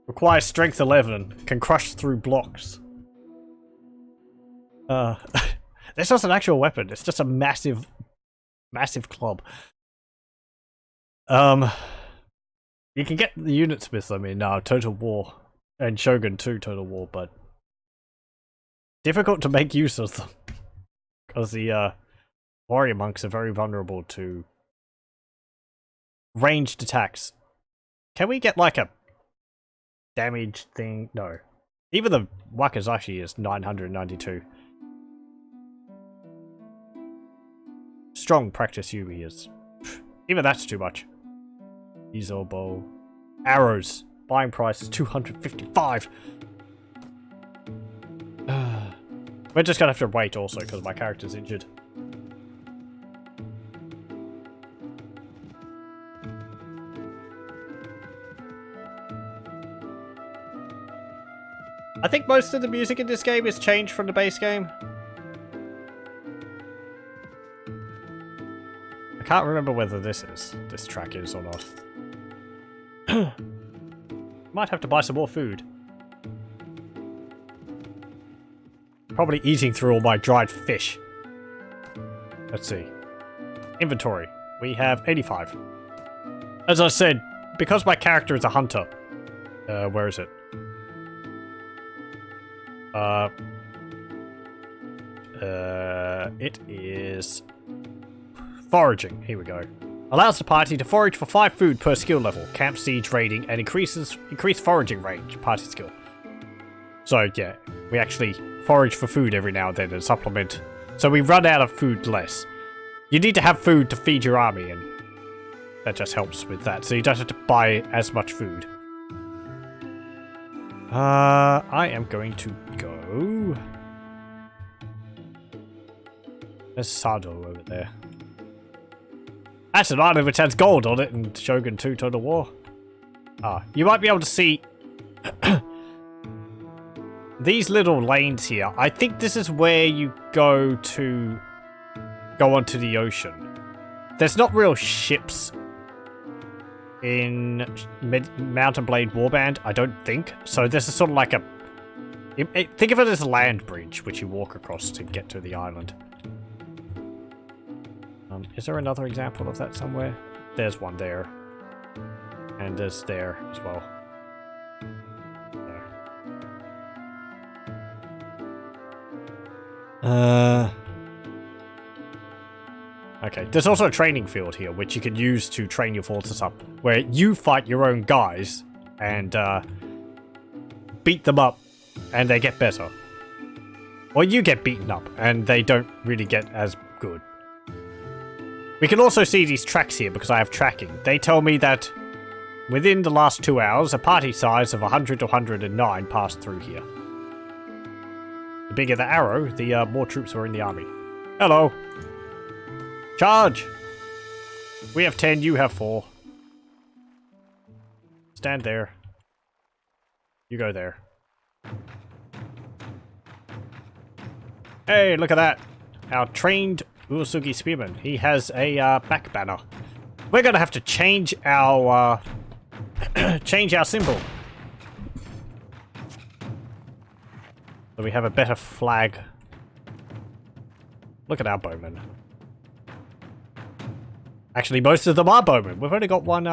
Requires strength 11. Can crush through blocks. This is an actual weapon. It's just a massive club. You can get the units with them in Total War and Shogun 2 Total War, but difficult to make use of them because the warrior monks are very vulnerable to ranged attacks. Can we get like a damage thing? No. Even the Wakizashi is 992. Strong practice Yumi is. Even that's too much. Izo bow. Arrows. Buying price is 255. We're just gonna have to wait also because my character's injured. I think most of the music in this game is changed from the base game. I can't remember whether this track is or not. Might have to buy some more food. Probably eating through all my dried fish. Let's see. Inventory. We have 85. As I said, because my character is a hunter. Where is it? It is foraging. Here we go. Allows the party to forage for 5 food per skill level. Camp siege raiding and increased foraging range. Party skill. So yeah, we actually forage for food every now and then and supplement. So we run out of food less. You need to have food to feed your army, and that just helps with that. So you don't have to buy as much food. I am going to go There's Sado over there. That's an island which has gold on it in Shogun 2 Total War. Ah, you might be able to see these little lanes here. I think this is where you go onto the ocean. There's not real ships in Mount and Blade Warband, I don't think. So this is sort of like a... think of it as a land bridge, which you walk across to get to the island. Is there another example of that somewhere? There's one there. And there's there as well. Okay, there's also a training field here, which you can use to train your forces up, where you fight your own guys and beat them up, and they get better. Or you get beaten up, and they don't really get as good. We can also see these tracks here because I have tracking. They tell me that within the last 2 hours, a party size of 100 to 109 passed through here. The bigger the arrow, the more troops were in the army. Hello. Charge! We have 10, you have 4. Stand there. You go there. Hey, look at that. Our trained Uesugi Spearman. He has a back banner. We're gonna have to change our change our symbol. So we have a better flag. Look at our bowmen. Actually, most of them are bowmen. We've only got one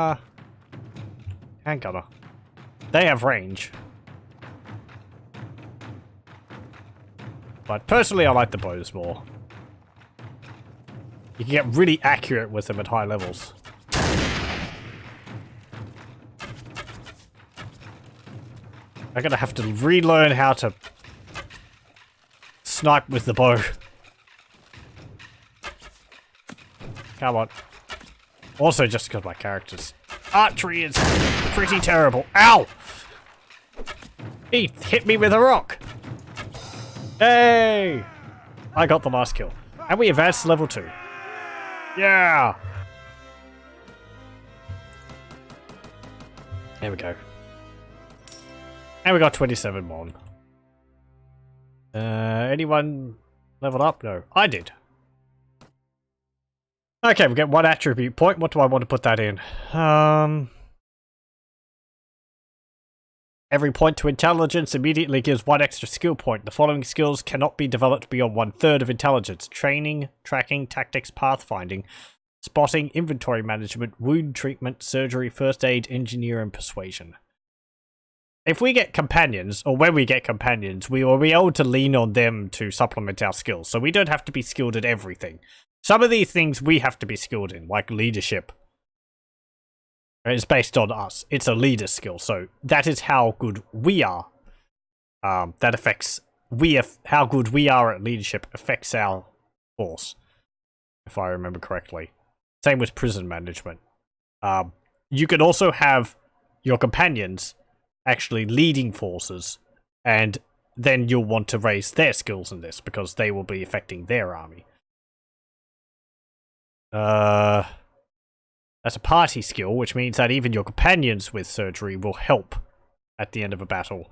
handgunner. They have range. But personally, I like the bows more. You can get really accurate with them at high levels. I'm gonna have to relearn how to snipe with the bow. Come on. Also, just because my character's archery is pretty terrible. Ow! He hit me with a rock. Hey! I got the last kill. And we advanced to level 2. Yeah! There we go. And we got 27 mon. Anyone leveled up? No. I did. Okay, we get 1 attribute point. What do I want to put that in? Every point to intelligence immediately gives 1 extra skill point. The following skills cannot be developed beyond 1/3 of intelligence. Training, tracking, tactics, pathfinding, spotting, inventory management, wound treatment, surgery, first aid, engineer, and persuasion. If we get companions, or when we get companions, we will be able to lean on them to supplement our skills. So we don't have to be skilled at everything. Some of these things we have to be skilled in, like leadership. It's based on us. It's a leader skill, so that is how good we are. That affects how good we are at leadership affects our force, if I remember correctly. Same with prison management. You can also have your companions actually leading forces, and then you'll want to raise their skills in this because they will be affecting their army. That's a party skill, which means that even your companions with surgery will help at the end of a battle,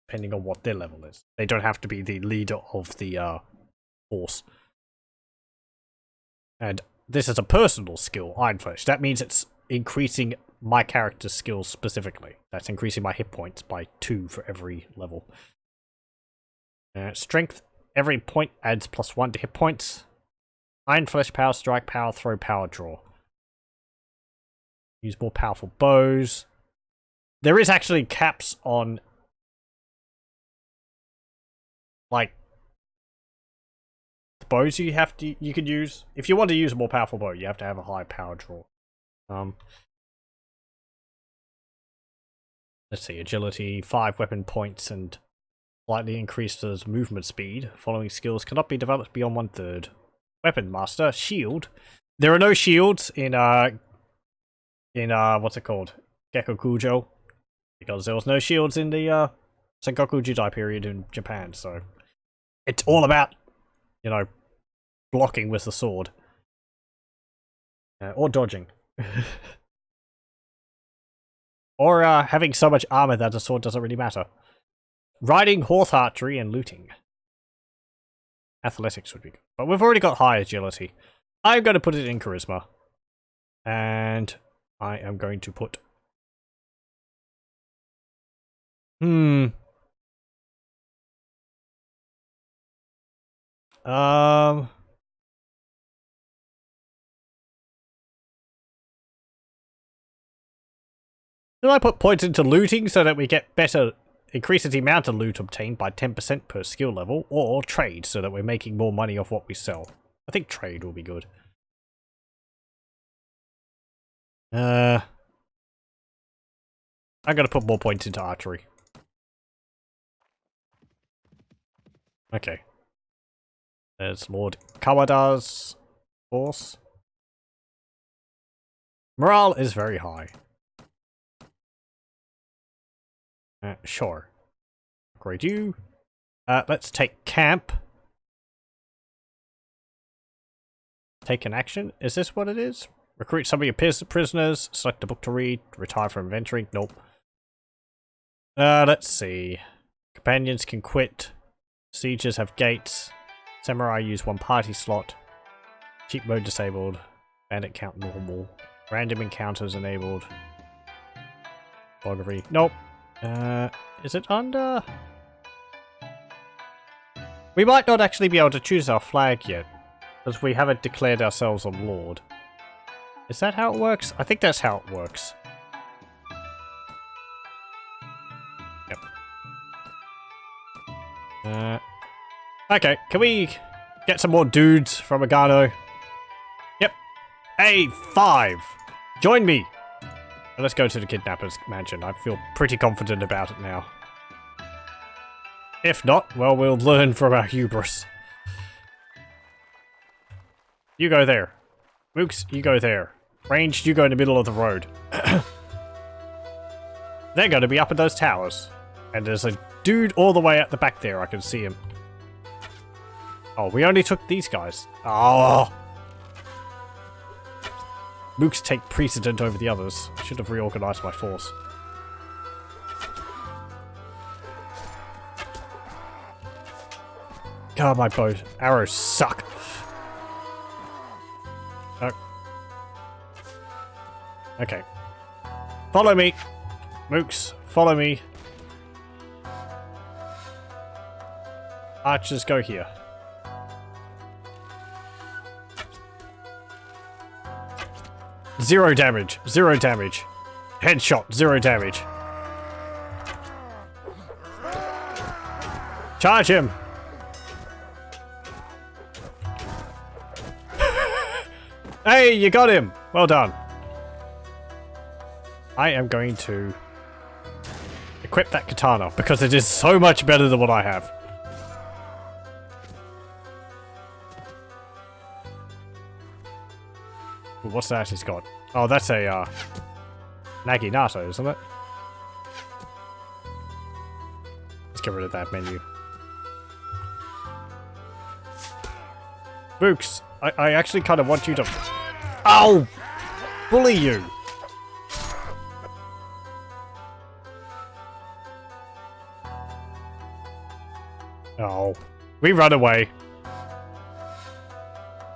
depending on what their level is. They don't have to be the leader of the force. And this is a personal skill, Iron Flesh. That means it's increasing my character's skills specifically. That's increasing my hit points by 2 for every level. Strength, every point adds +1 to hit points. Iron Flesh, power strike, power throw, power draw. Use more powerful bows. There is actually caps on, like, the bows you can use. If you want to use a more powerful bow, you have to have a high power draw. Let's see, agility, 5 weapon points, and slightly increases movement speed. Following skills cannot be developed beyond 1/3. Weapon master, shield. There are no shields in what's it called? Gekkokujo. Because there was no shields in the Sengoku Jidai period in Japan, so it's all about, you know, blocking with the sword. Or dodging. Or having so much armor that the sword doesn't really matter. Riding, horse archery, and looting. Athletics would be good. But we've already got high agility. I'm going to put it in charisma. And I am going to put... Did I put points into looting so that we get better, increases the amount of loot obtained by 10% per skill level, or trade so that we're making more money off what we sell? I think trade will be good. I'm gonna put more points into archery. Okay. There's Lord Kawada's force. Morale is very high. Sure. Upgrade you. Let's take camp. Take an action. Is this what it is? Recruit some of your prisoners. Select a book to read. Retire from adventuring. Nope. Let's see. Companions can quit. Sieges have gates. Samurai use one party slot. Cheat mode disabled. Bandit count normal. Random encounters enabled. Biography. Nope. Is it under? We might not actually be able to choose our flag yet, because we haven't declared ourselves a lord. Is that how it works? I think that's how it works. Yep. Okay, can we get some more dudes from Agano? Yep. A5! Join me! Let's go to the kidnapper's mansion. I feel pretty confident about it now. If not, well, we'll learn from our hubris. You go there. Mooks, you go there. Ranged, you go in the middle of the road. They're going to be up in those towers. And there's a dude all the way at the back there. I can see him. Oh, we only took these guys. Oh! Mooks take precedent over the others. I should have reorganized my force. God, my bow arrows suck. Oh. Okay. Follow me. Mooks, follow me. Archers, go here. Zero damage. Zero damage. Headshot. Zero damage. Charge him. Hey, you got him. Well done. I am going to equip that katana because it is so much better than what I have. Ooh, what's that he's got? Oh, that's a Naginata, isn't it? Let's get rid of that menu. Mooks, I actually kind of want you to... Ow! Bully you! Oh. We run away.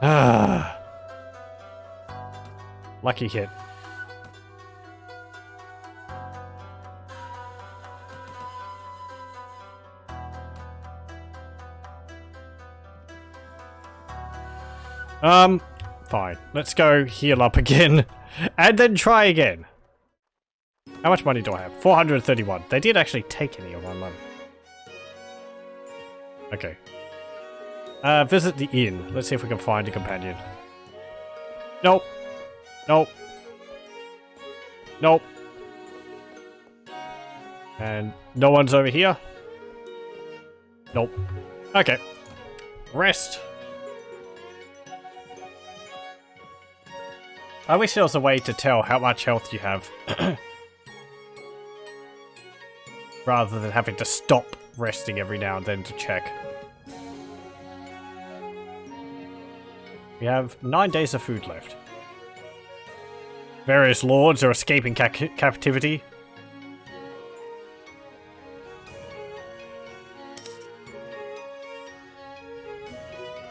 Ah. Lucky hit. Fine. Let's go heal up again. And then try again. How much money do I have? 431. They did actually take any of my money. Okay. Visit the inn. Let's see if we can find a companion. Nope. Nope. Nope. And no one's over here? Nope. Okay. Rest. I wish there was a way to tell how much health you have. Rather than having to stop resting every now and then to check. We have 9 days of food left. Various lords are escaping captivity.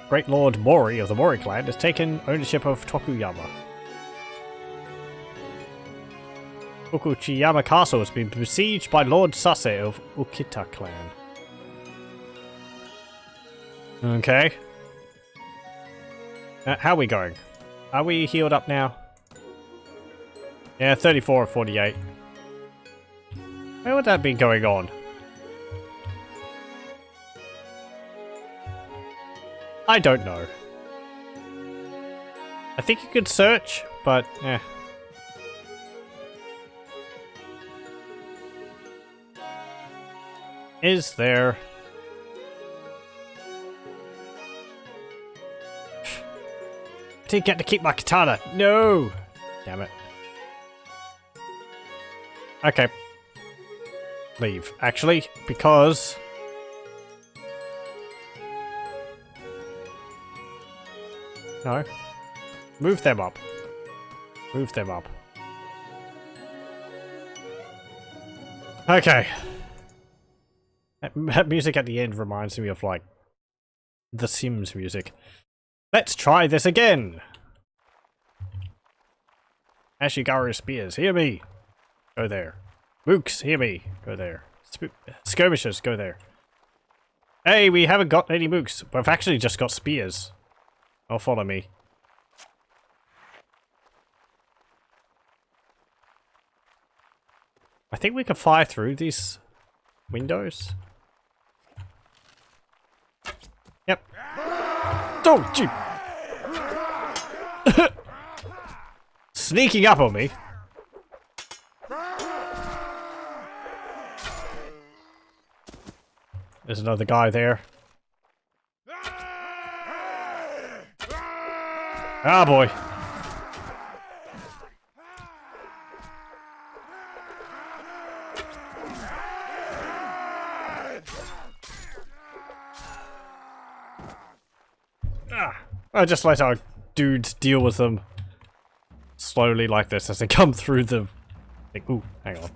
Great Lord Mori of the Mori clan has taken ownership of Tokuyama. Tokuchiyama Castle has been besieged by Lord Sase of Ukita clan. Okay. How are we going? Are we healed up now? Yeah, 34 of 48. Where would that be going on? I don't know. I think you could search, but eh. Is there... I didn't get to keep my katana. No! Damn it. Okay. Leave, actually, because... No. Move them up. Move them up. Okay. That music at the end reminds me of, like, The Sims music. Let's try this again! Ashigaru Spears, hear me! Go there. Mooks, hear me! Go there. Skirmishers, go there. Hey, we haven't got any mooks. We've actually just got spears. Oh, follow me. I think we can fire through these windows. Yep. Oh, gee. Sneaking up on me. There's another guy there. Ah, boy. I just let our dudes deal with them slowly like this as they come through the thing. Ooh, hang on.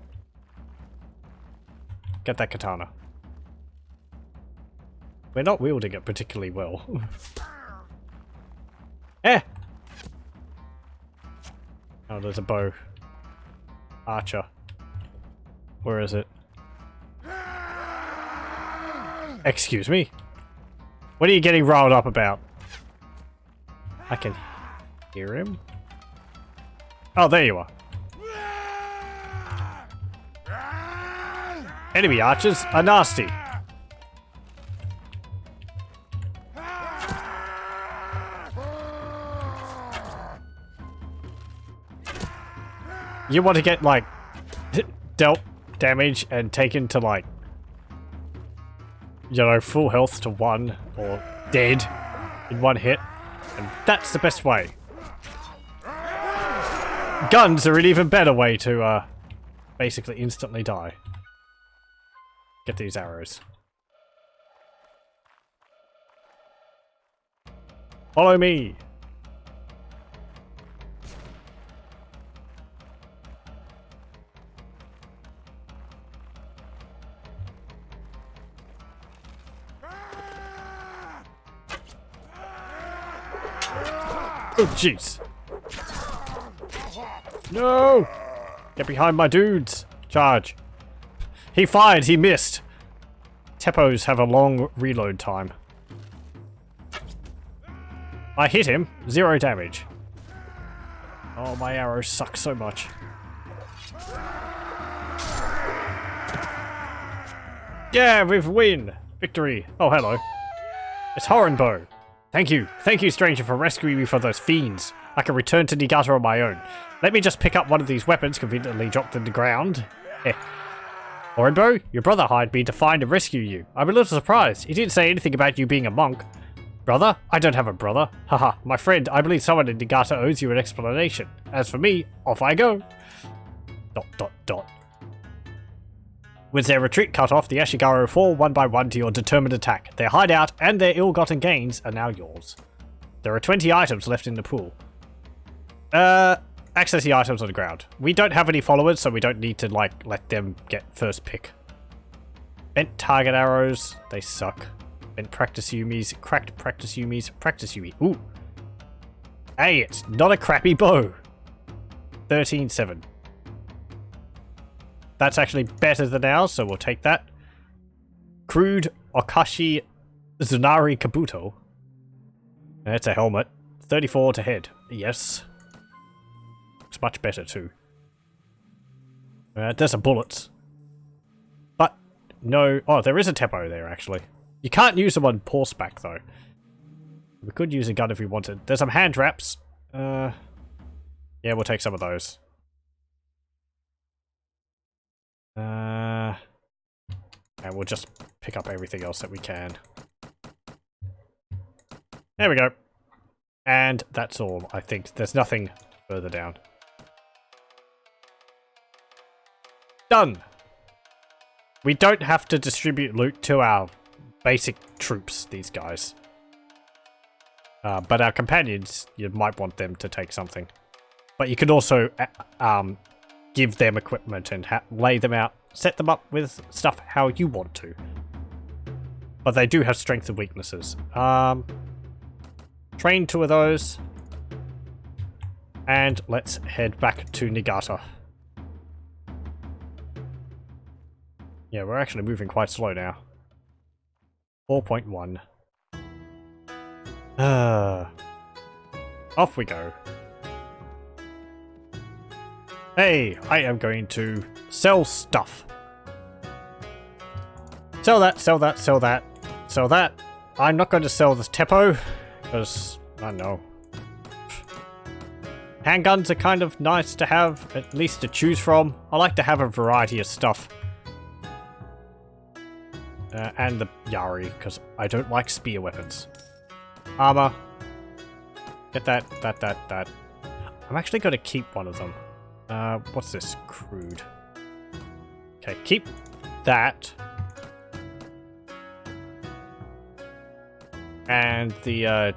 Get that katana. We're not wielding it particularly well. Eh! Oh, there's a bow. Archer. Where is it? Excuse me? What are you getting riled up about? I can hear him. Oh, there you are. Enemy archers are nasty. You want to get, like, dealt damage and taken to, like, you know, full health to 1 or dead in 1 hit. And that's the best way. Guns are an even better way to, basically instantly die. Get these arrows. Follow me! Oh, jeez. No! Get behind my dudes. Charge. He fired, he missed. Teppos have a long reload time. I hit him, 0 damage. Oh, my arrows suck so much. Yeah, we've win! Victory. Oh, hello. It's Horenbow. Thank you, stranger, for rescuing me from those fiends. I can return to Niigata on my own. Let me just pick up one of these weapons conveniently dropped in the ground. Horenbow, your brother hired me to find and rescue you. I'm a little surprised. He didn't say anything about you being a monk. Brother? I don't have a brother. Haha, my friend, I believe someone in Niigata owes you an explanation. As for me, off I go. ... With their retreat cut off, the Ashigaru fall 1 by 1 to your determined attack. Their hideout and their ill-gotten gains are now yours. ... There are 20 items left in the pool. Access the items on the ground. We don't have any followers, so we don't need to, like, let them get first pick. Bent target arrows. They suck. Bent practice Yumis. Cracked practice Yumis. Practice Yumi. Ooh. Hey, it's not a crappy bow. 13-7. That's actually better than ours, so we'll take that. Crude Okashi Zunari Kabuto. That's a helmet. 34 to head. Yes. Looks much better too. There's some bullets. But no... Oh, there is a Teppo there actually. You can't use them on horseback though. We could use a gun if we wanted. There's some hand wraps. Yeah, we'll take some of those. And we'll just pick up everything else that we can. There we go. And that's all, I think. There's nothing further down. Done! We don't have to distribute loot to our basic troops, these guys. But our companions, you might want them to take something. But you can also give them equipment and lay them out, set them up with stuff how you want to. But they do have strengths and weaknesses. Train 2 of those. And let's head back to Niigata. Yeah, we're actually moving quite slow now. 4.1. Off we go. Hey, I am going to sell stuff. Sell that, sell that, sell that, sell that. I'm not going to sell this Teppo, because, I don't know. Handguns are kind of nice to have, at least to choose from. I like to have a variety of stuff. And the Yari, because I don't like spear weapons. Armor. Get that. I'm actually going to keep one of them. What's this? Crude. Okay, keep that. And the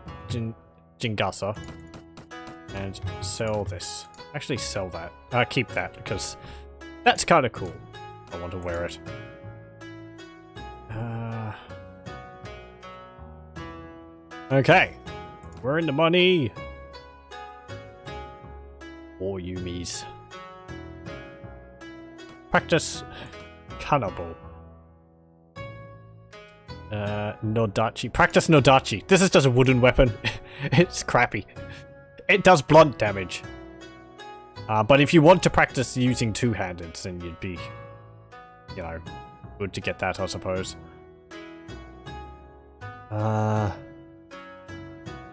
Jingasa. And sell this. Actually sell that. Keep that, because that's kind of cool. I want to wear it. Okay. We're in the money. Or Yumis. Practice Kanabo. Nodachi. Practice Nodachi. This is just a wooden weapon. It's crappy. It does blunt damage. But if you want to practice using two-handed, then you'd be, you know, good to get that, I suppose.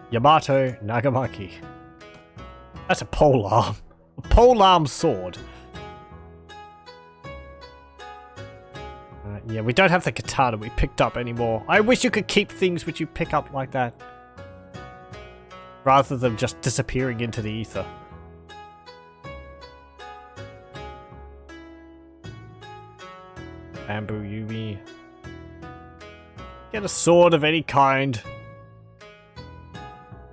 Yamato Nagamaki. That's a polearm. A polearm sword. Yeah, we don't have the katana we picked up anymore. I wish you could keep things which you pick up like that. Rather than just disappearing into the ether. Bamboo Yumi. Get a sword of any kind.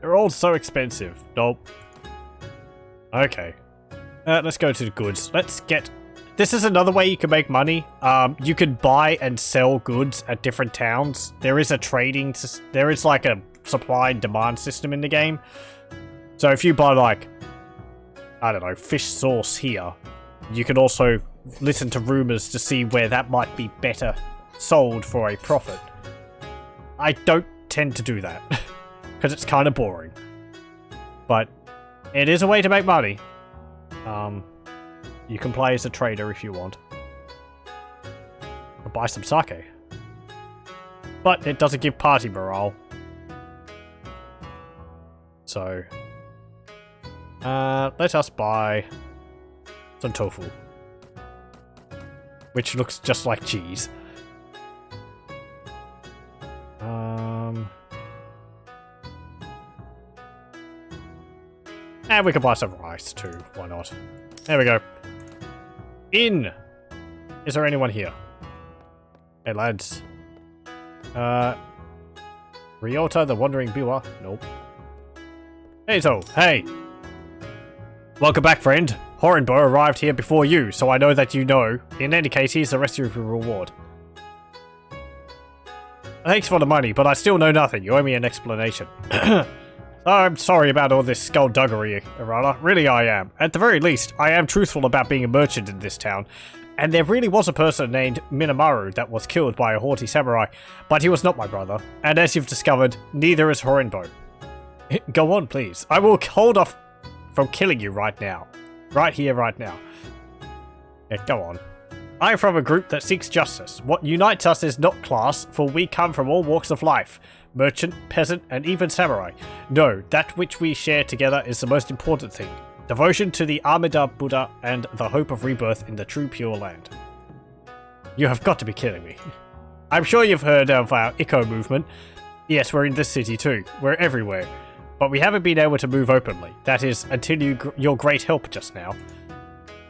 They're all so expensive. Nope. Okay. Let's go to the goods. Let's get... This is another way you can make money. You can buy and sell goods at different towns. There is a trading... There is like a supply and demand system in the game. So if you buy like... I don't know, fish sauce here. You can also listen to rumors to see where that might be better sold for a profit. I don't tend to do that. Because it's kind of boring. But it is a way to make money. You can play as a trader if you want. Or buy some sake. But it doesn't give party morale. So, let us buy some tofu. Which looks just like cheese. And we can buy some rice too, why not? There we go. In! Is there anyone here? Hey lads. Ryota the Wandering Biwa? Nope. Hey! Welcome back, friend. Horenbo arrived here before you, so I know that you know. In any case, here's the rest of your reward. Thanks for the money, but I still know nothing. You owe me an explanation. I'm sorry about all this skullduggery, Arana. Really, I am. At the very least, I am truthful about being a merchant in this town. And there really was a person named Minamaru that was killed by a haughty samurai, but he was not my brother. And as you've discovered, neither is Horenbo. Go on, please. I will hold off from killing you right now. Right here, right now. Yeah, go on. I am from a group that seeks justice. What unites us is not class, for we come from all walks of life. Merchant, peasant, and even samurai. No, that which we share together is the most important thing. Devotion to the Amida Buddha and the hope of rebirth in the true pure land. You have got to be kidding me. I'm sure you've heard of our Ikko movement. Yes, we're in this city too. We're everywhere. But we haven't been able to move openly. That is, until your great help just now.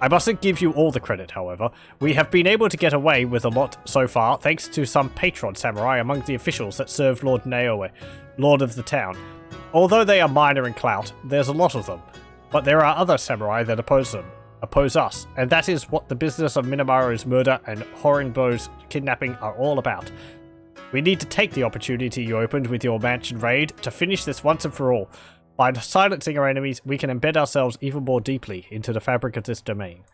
I mustn't give you all the credit, however. We have been able to get away with a lot so far, thanks to some patron samurai among the officials that serve Lord Naoe, Lord of the town. Although they are minor in clout, there's a lot of them. But there are other samurai that oppose us, and that is what the business of Minamaru's murder and Horenbo's kidnapping are all about. We need to take the opportunity you opened with your mansion raid to finish this once and for all. By silencing our enemies, we can embed ourselves even more deeply into the fabric of this domain.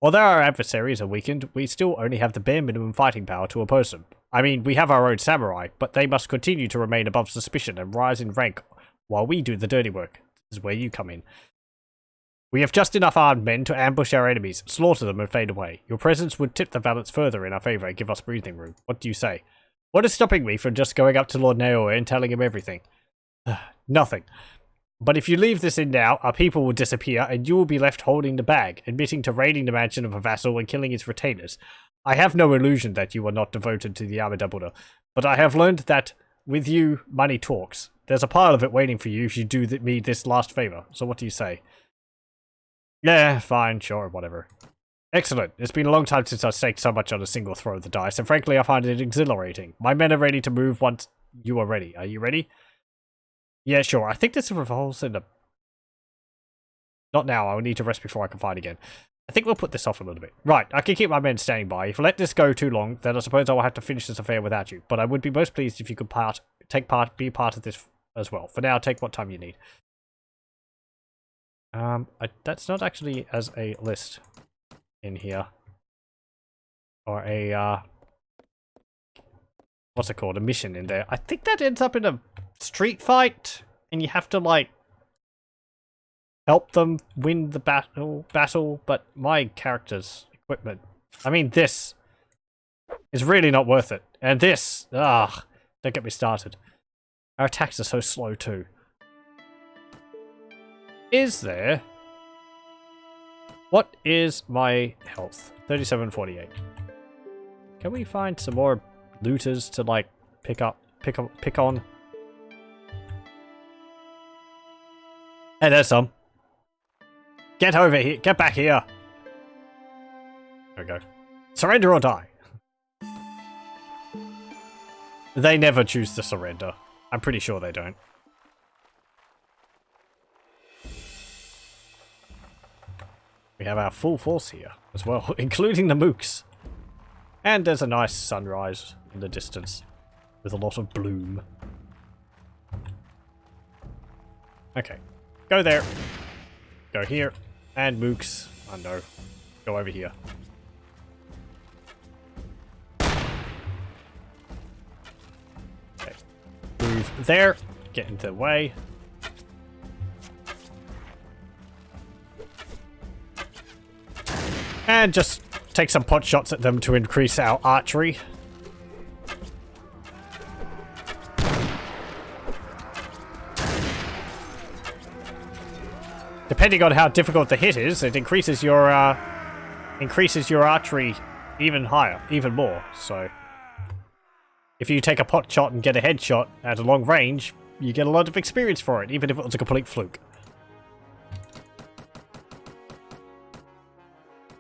Although our adversaries are weakened, we still only have the bare minimum fighting power to oppose them. I mean, we have our own samurai, but they must continue to remain above suspicion and rise in rank while we do the dirty work. This is where you come in. We have just enough armed men to ambush our enemies, slaughter them and fade away. Your presence would tip the balance further in our favour and give us breathing room. What do you say? What is stopping me from just going up to Lord Naoe and telling him everything? Nothing. But if you leave this in now, our people will disappear and you will be left holding the bag, admitting to raiding the mansion of a vassal and killing his retainers. I have no illusion that you are not devoted to the Amida Buddha, but I have learned that with you, money talks. There's a pile of it waiting for you if you do me this last favour, so what do you say? Yeah, fine, sure, whatever. Excellent. It's been a long time since I've staked so much on a single throw of the dice, and frankly I find it exhilarating. My men are ready to move once you are ready. Are you ready? Yeah, sure. I think this revolves in a... Not now. I'll need to rest before I can fight again. I think we'll put this off a little bit. Right, I can keep my men standing by. If I let this go too long, then I suppose I will have to finish this affair without you. But I would be most pleased if you could be part of this as well. For now, take what time you need. That's not actually as a list in here. Or a, what's it called? A mission in there. I think that ends up in a street fight, and you have to, like, help them win the battle, but my character's equipment, I mean, this is really not worth it. And this, don't get me started. Our attacks are so slow too. Is there... What is my health? 3748. Can we find some more looters to, like, pick on? Hey, there's some. Get over here. Get back here. There we go. Surrender or die. They never choose to surrender. I'm pretty sure they don't. We have our full force here as well, including the mooks. And there's a nice sunrise in the distance with a lot of bloom. Okay. Go there. Go here. And mooks. Oh no. Go over here. Okay. Move there. Get into the way. And just take some pot shots at them to increase our archery. Depending on how difficult the hit is, it increases your archery even higher, even more. So, if you take a pot shot and get a headshot at a long range, you get a lot of experience for it, even if it was a complete fluke.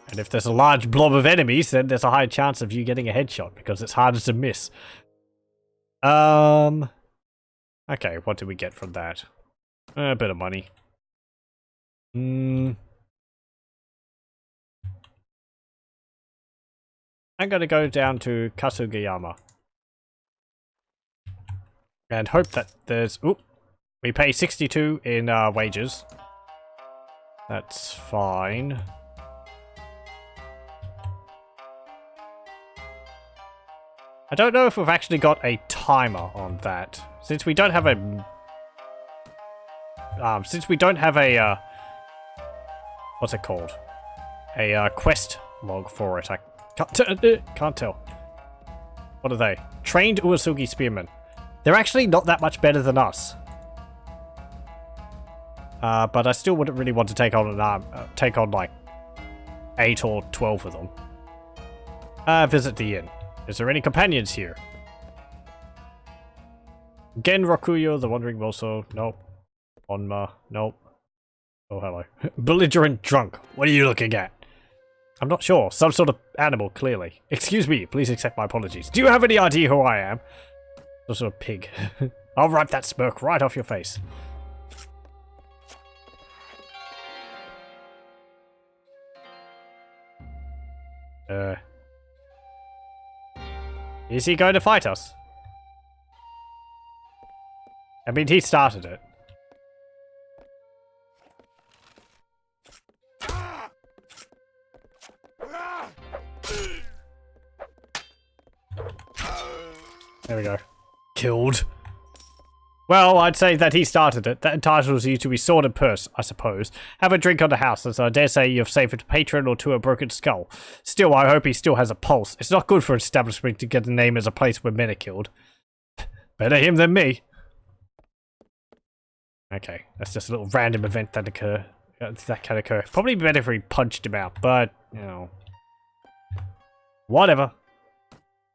And if there's a large blob of enemies, then there's a high chance of you getting a headshot, because it's harder to miss. Okay, what did we get from that? A bit of money. I'm gonna go down to Kasugiyama. And hope that there's... Oop! We pay 62 in wages. That's fine. I don't know if we've actually got a timer on that. Since we don't have a... what's it called? A quest log for it. I can't tell. What are they? Trained Uesugi Spearmen. They're actually not that much better than us. But I still wouldn't really want to take on an arm, like 8 or 12 of them. Visit the inn. Is there any companions here? Gen Rokuyo, the Wandering Moso. Nope. Onma. Nope. Oh, hello. Belligerent drunk. What are you looking at? I'm not sure. Some sort of animal, clearly. Excuse me. Please accept my apologies. Do you have any idea who I am? Some sort of pig. I'll wipe that smirk right off your face. Is he going to fight us? I mean, he started it. There we go. Killed. Well, I'd say that he started it. That entitles you to be sword and purse, I suppose. Have a drink on the house, as I dare say you've saved a patron or two a broken skull. Still, I hope he still has a pulse. It's not good for an establishment to get a name as a place where men are killed. Better him than me. Okay, that's just a little random event that can occur. Probably better if we punched him out, but, you know. Whatever.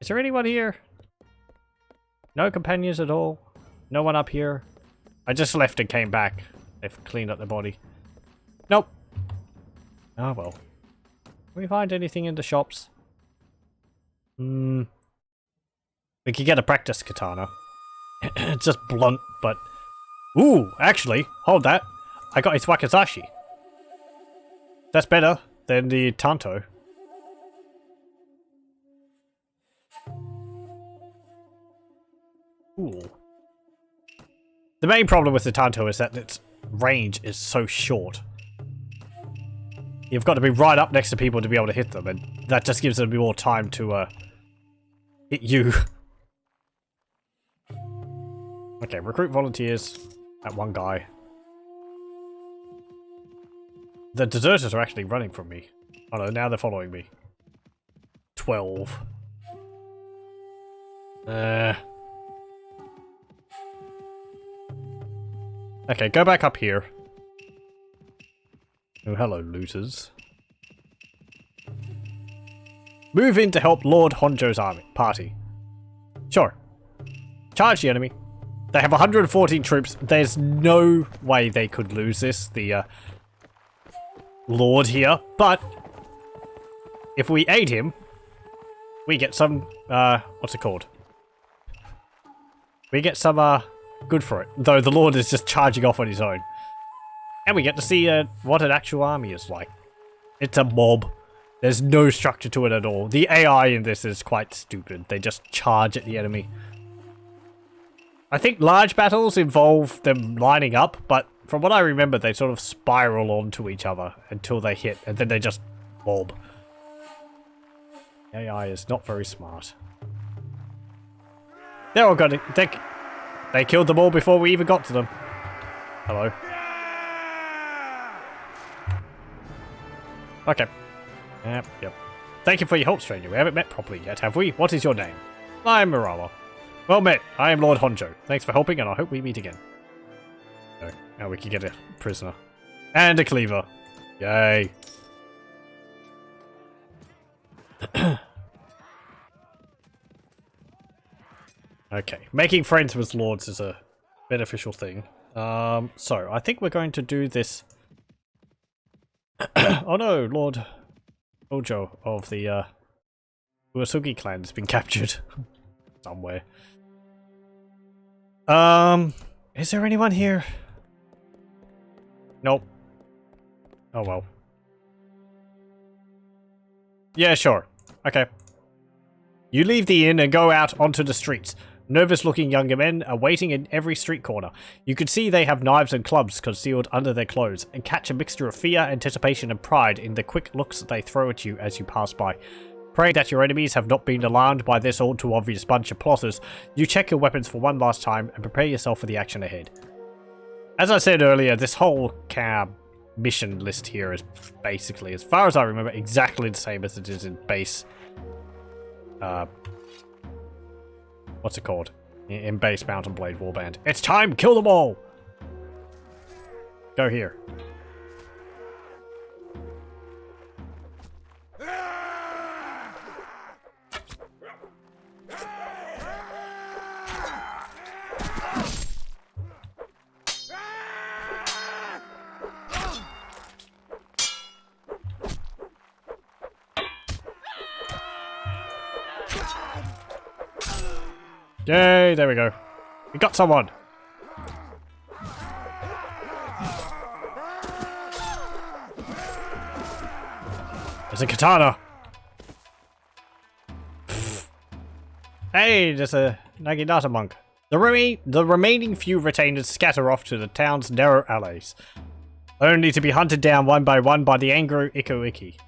Is there anyone here? No companions at all? No one up here? I just left and came back. They've cleaned up the body. Nope. Oh well. Can we find anything in the shops? We could get a practice katana. It's just blunt, but... Ooh, actually, hold that. I got his wakizashi. That's better than the Tanto. Ooh. The main problem with the Tanto is that its range is so short. You've got to be right up next to people to be able to hit them, and that just gives them more time to hit you. Okay, recruit volunteers. That one guy. The deserters are actually running from me. Oh no, now they're following me. 12. Okay, go back up here. Oh, hello, looters. Move in to help Lord Honjo's party. Sure. Charge the enemy. They have 114 troops. There's no way they could lose this, the Lord here. But if we aid him, we get some, what's it called? We get some, good for it. Though the Lord is just charging off on his own. And we get to see what an actual army is like. It's a mob. There's no structure to it at all. The AI in this is quite stupid. They just charge at the enemy. I think large battles involve them lining up, but from what I remember, they sort of spiral onto each other until they hit, and then they just mob. AI is not very smart. They're all got it. They killed them all before we even got to them. Hello. Okay. Yep. Thank you for your help, stranger. We haven't met properly yet, have we? What is your name? I'm Murawa. Well met. I am Lord Honjo. Thanks for helping, and I hope we meet again. So, now we can get a prisoner. And a cleaver. Yay. Okay. Making friends with lords is a beneficial thing. So, I think we're going to do this... Oh no, Lord Ojo of the Uesugi clan has been captured. Somewhere. Is there anyone here? Nope. Oh well. Yeah, sure. Okay. You leave the inn and go out onto the streets. Nervous-looking younger men are waiting in every street corner. You can see they have knives and clubs concealed under their clothes, and catch a mixture of fear, anticipation, and pride in the quick looks they throw at you as you pass by. Praying that your enemies have not been alarmed by this all-too-obvious bunch of plotters, you check your weapons for one last time and prepare yourself for the action ahead. As I said earlier, this whole mission list here is basically, as far as I remember, exactly the same as it is in base. What's it called? In base Mount and Blade Warband. It's time! Kill them all! Go here. Yay, there we go. We got someone. There's a katana. Hey, there's a Naginata monk. The remaining few retainers scatter off to the town's narrow alleys, only to be hunted down one by one by the angry Iko-Iki.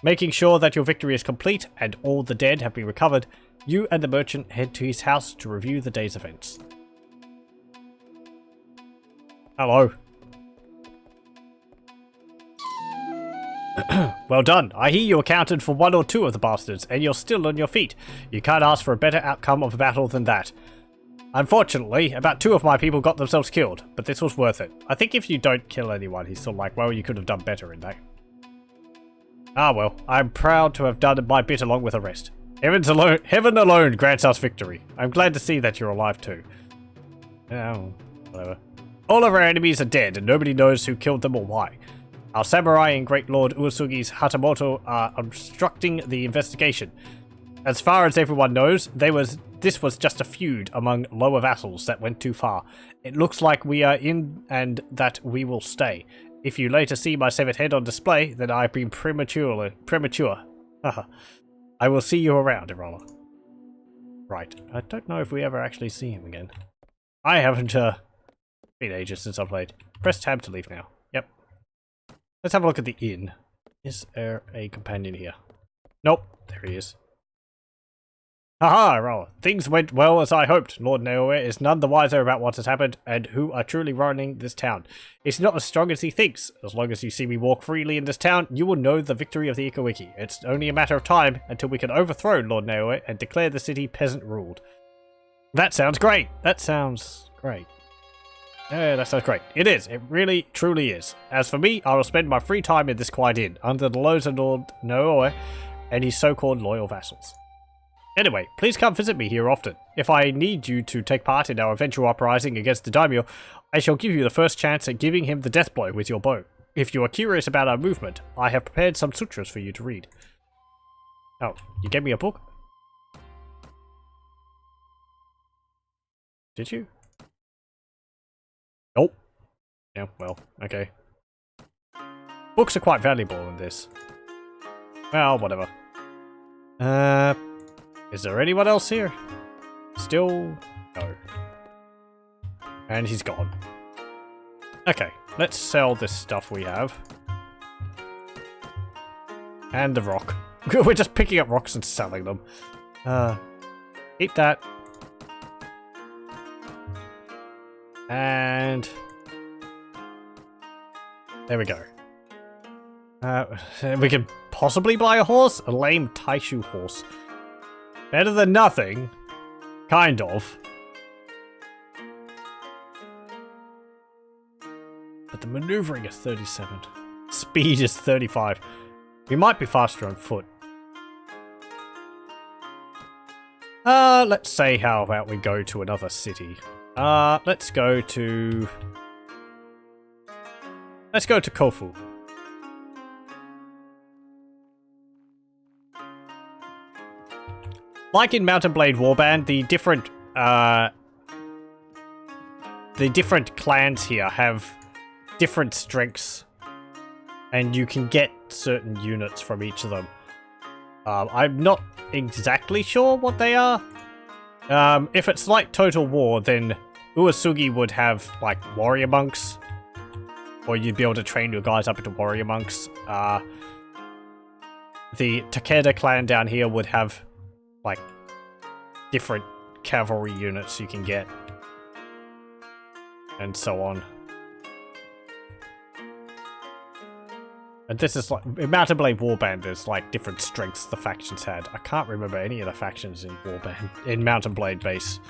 Making sure that your victory is complete and all the dead have been recovered, you and the merchant head to his house to review the day's events. Hello. Well done. I hear you accounted for one or two of the bastards, and you're still on your feet. You can't ask for a better outcome of a battle than that. Unfortunately, about 2 of my people got themselves killed, but this was worth it. I think if you don't kill anyone, he's still like, well, you could have done better in that. Ah well, I'm proud to have done my bit along with the rest. Heaven alone grants us victory. I'm glad to see that you're alive too. Oh, whatever. All of our enemies are dead and nobody knows who killed them or why. Our samurai and Great Lord Uesugi's Hatamoto are obstructing the investigation. As far as everyone knows, this was just a feud among lower vassals that went too far. It looks like we are in and that we will stay. If you later see my severed head on display, then I've been premature. I will see you around, Irola. Right. I don't know if we ever actually see him again. I haven't, been ages since I played. Press tab to leave now. Yep. Let's have a look at the inn. Is there a companion here? Nope. There he is. Haha, Irola. Things went well as I hoped. Lord Naoe is none the wiser about what has happened and who are truly running this town. It's not as strong as he thinks. As long as you see me walk freely in this town, you will know the victory of the Iko-Iki. It's only a matter of time until we can overthrow Lord Naoe and declare the city peasant-ruled. That sounds great. That sounds great. Yeah, that sounds great. It is. It really, truly is. As for me, I will spend my free time in this quiet inn, under the nose of Lord Naoe and his so-called loyal vassals. Anyway, please come visit me here often. If I need you to take part in our eventual uprising against the daimyo, I shall give you the first chance at giving him the death blow with your bow. If you are curious about our movement, I have prepared some sutras for you to read. Oh, you gave me a book? Did you? Nope. Yeah, well, okay. Books are quite valuable in this. Well, whatever. Is there anyone else here? Still no. And he's gone. Okay, let's sell this stuff we have. And the rock. We're just picking up rocks and selling them. Keep that. And there we go. We can possibly buy a horse? A lame Taishu horse. Better than nothing. Kind of. But the maneuvering is 37. Speed is 35. We might be faster on foot. Let's say how about we go to another city. Let's go to Kofu. Like in Mount and Blade Warband, the different clans here have different strengths, and you can get certain units from each of them. I'm not exactly sure what they are. If it's like Total War, then Uesugi would have, like, warrior monks. Or you'd be able to train your guys up into warrior monks. The Takeda clan down here would have, like, different cavalry units you can get. And so on. And this is like, in Mount and Blade Warband, there's like different strengths the factions had. I can't remember any of the factions in Warband, in Mount and Blade base.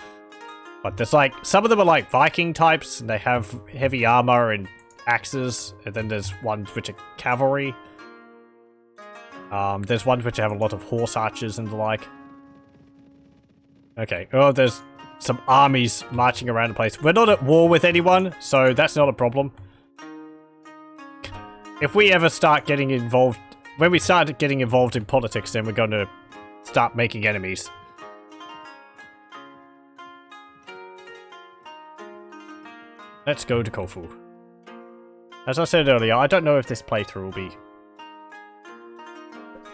But there's like, some of them are like Viking types, and they have heavy armor and axes, and then there's ones which are cavalry. There's ones which have a lot of horse archers and the like. Okay, oh, there's some armies marching around the place. We're not at war with anyone, so that's not a problem. If we ever start getting involved, when we start getting involved in politics, then we're going to start making enemies. Let's go to Kofu. As I said earlier, I don't know if this playthrough will be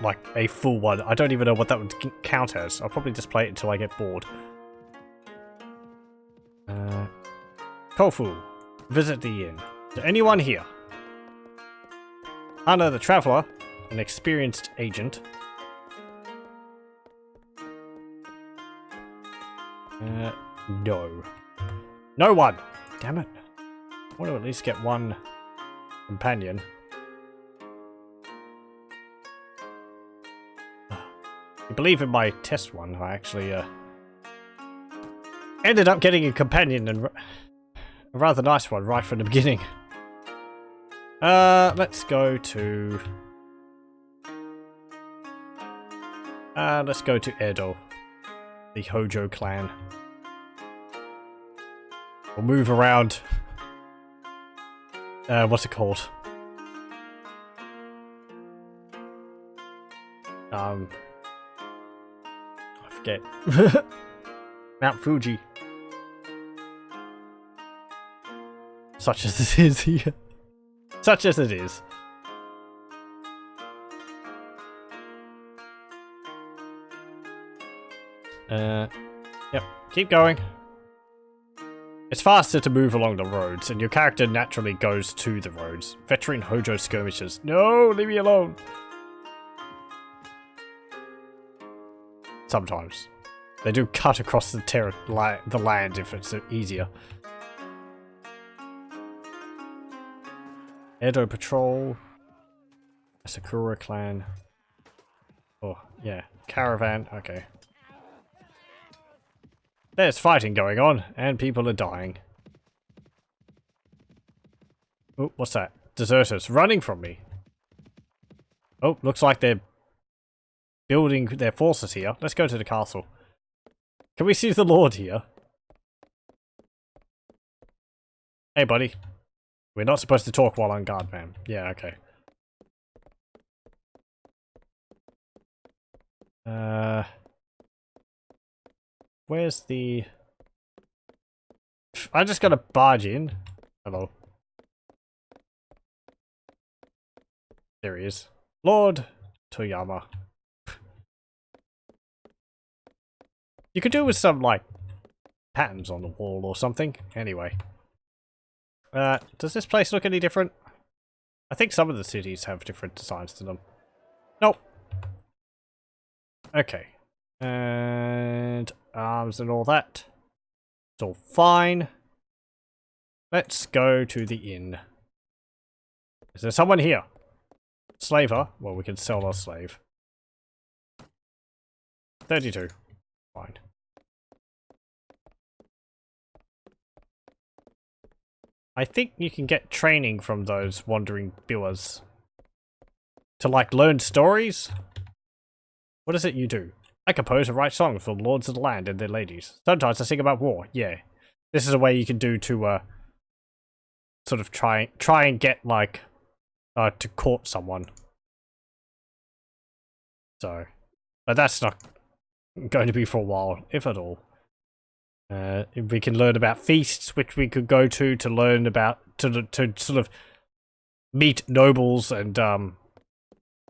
like a full one. I don't even know what that would count as. I'll probably just play it until I get bored. Kofu. Visit the inn. Is there anyone here? Anna the Traveler, an experienced agent. No. No one! Damn it. I want to at least get one companion. I believe in my test one, I actually ended up getting a companion, and a rather nice one right from the beginning. Let's go to... let's go to Edo. The Hojo clan. We'll move around. What's it called? I forget. Mount Fuji. Such as it is here. Such as it is. Yep, keep going. It's faster to move along the roads, and your character naturally goes to the roads. Veteran Hojo skirmishes. No, leave me alone. Sometimes. They do cut across the land if it's easier. Edo Patrol. Sakura Clan. Oh, yeah. Caravan. Okay. There's fighting going on, and people are dying. Oh, what's that? Deserters running from me. Oh, looks like they're building their forces here. Let's go to the castle. Can we see the Lord here? Hey, buddy. We're not supposed to talk while on guard, man. Yeah, okay. Where's the... I just gotta barge in. Hello. There he is. Lord Toyama. You could do with some, like, patterns on the wall or something. Anyway. Does this place look any different? I think some of the cities have different designs to them. Nope. Okay. And arms and all that. It's all fine. Let's go to the inn. Is there someone here? Slaver? Well, we can sell our slave. 32. Fine. I think you can get training from those wandering Biwas. To, like, learn stories? What is it you do? I compose and write songs for the lords of the land and their ladies. Sometimes I sing about war, yeah. This is a way you can do to, sort of try and get, like, to court someone. So, but that's not going to be for a while, if at all. We can learn about feasts, which we could go to learn about to sort of meet nobles and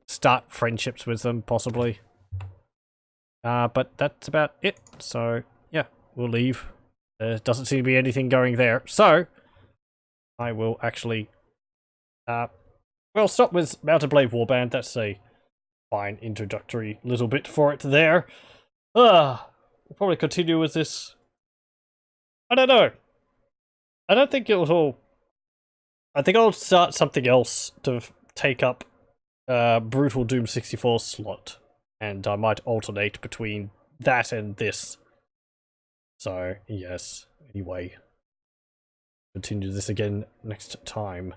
start friendships with them, possibly. But that's about it. So yeah, we'll leave. There doesn't seem to be anything going there. So I will actually we'll stop with Mountain Blade Warband. That's a fine introductory little bit for it there. We'll probably continue with this. I don't know. I don't think it'll. I think I'll start something else to take up Brutal Doom 64 slot, and I might alternate between that and this. So yes. Anyway, continue this again next time.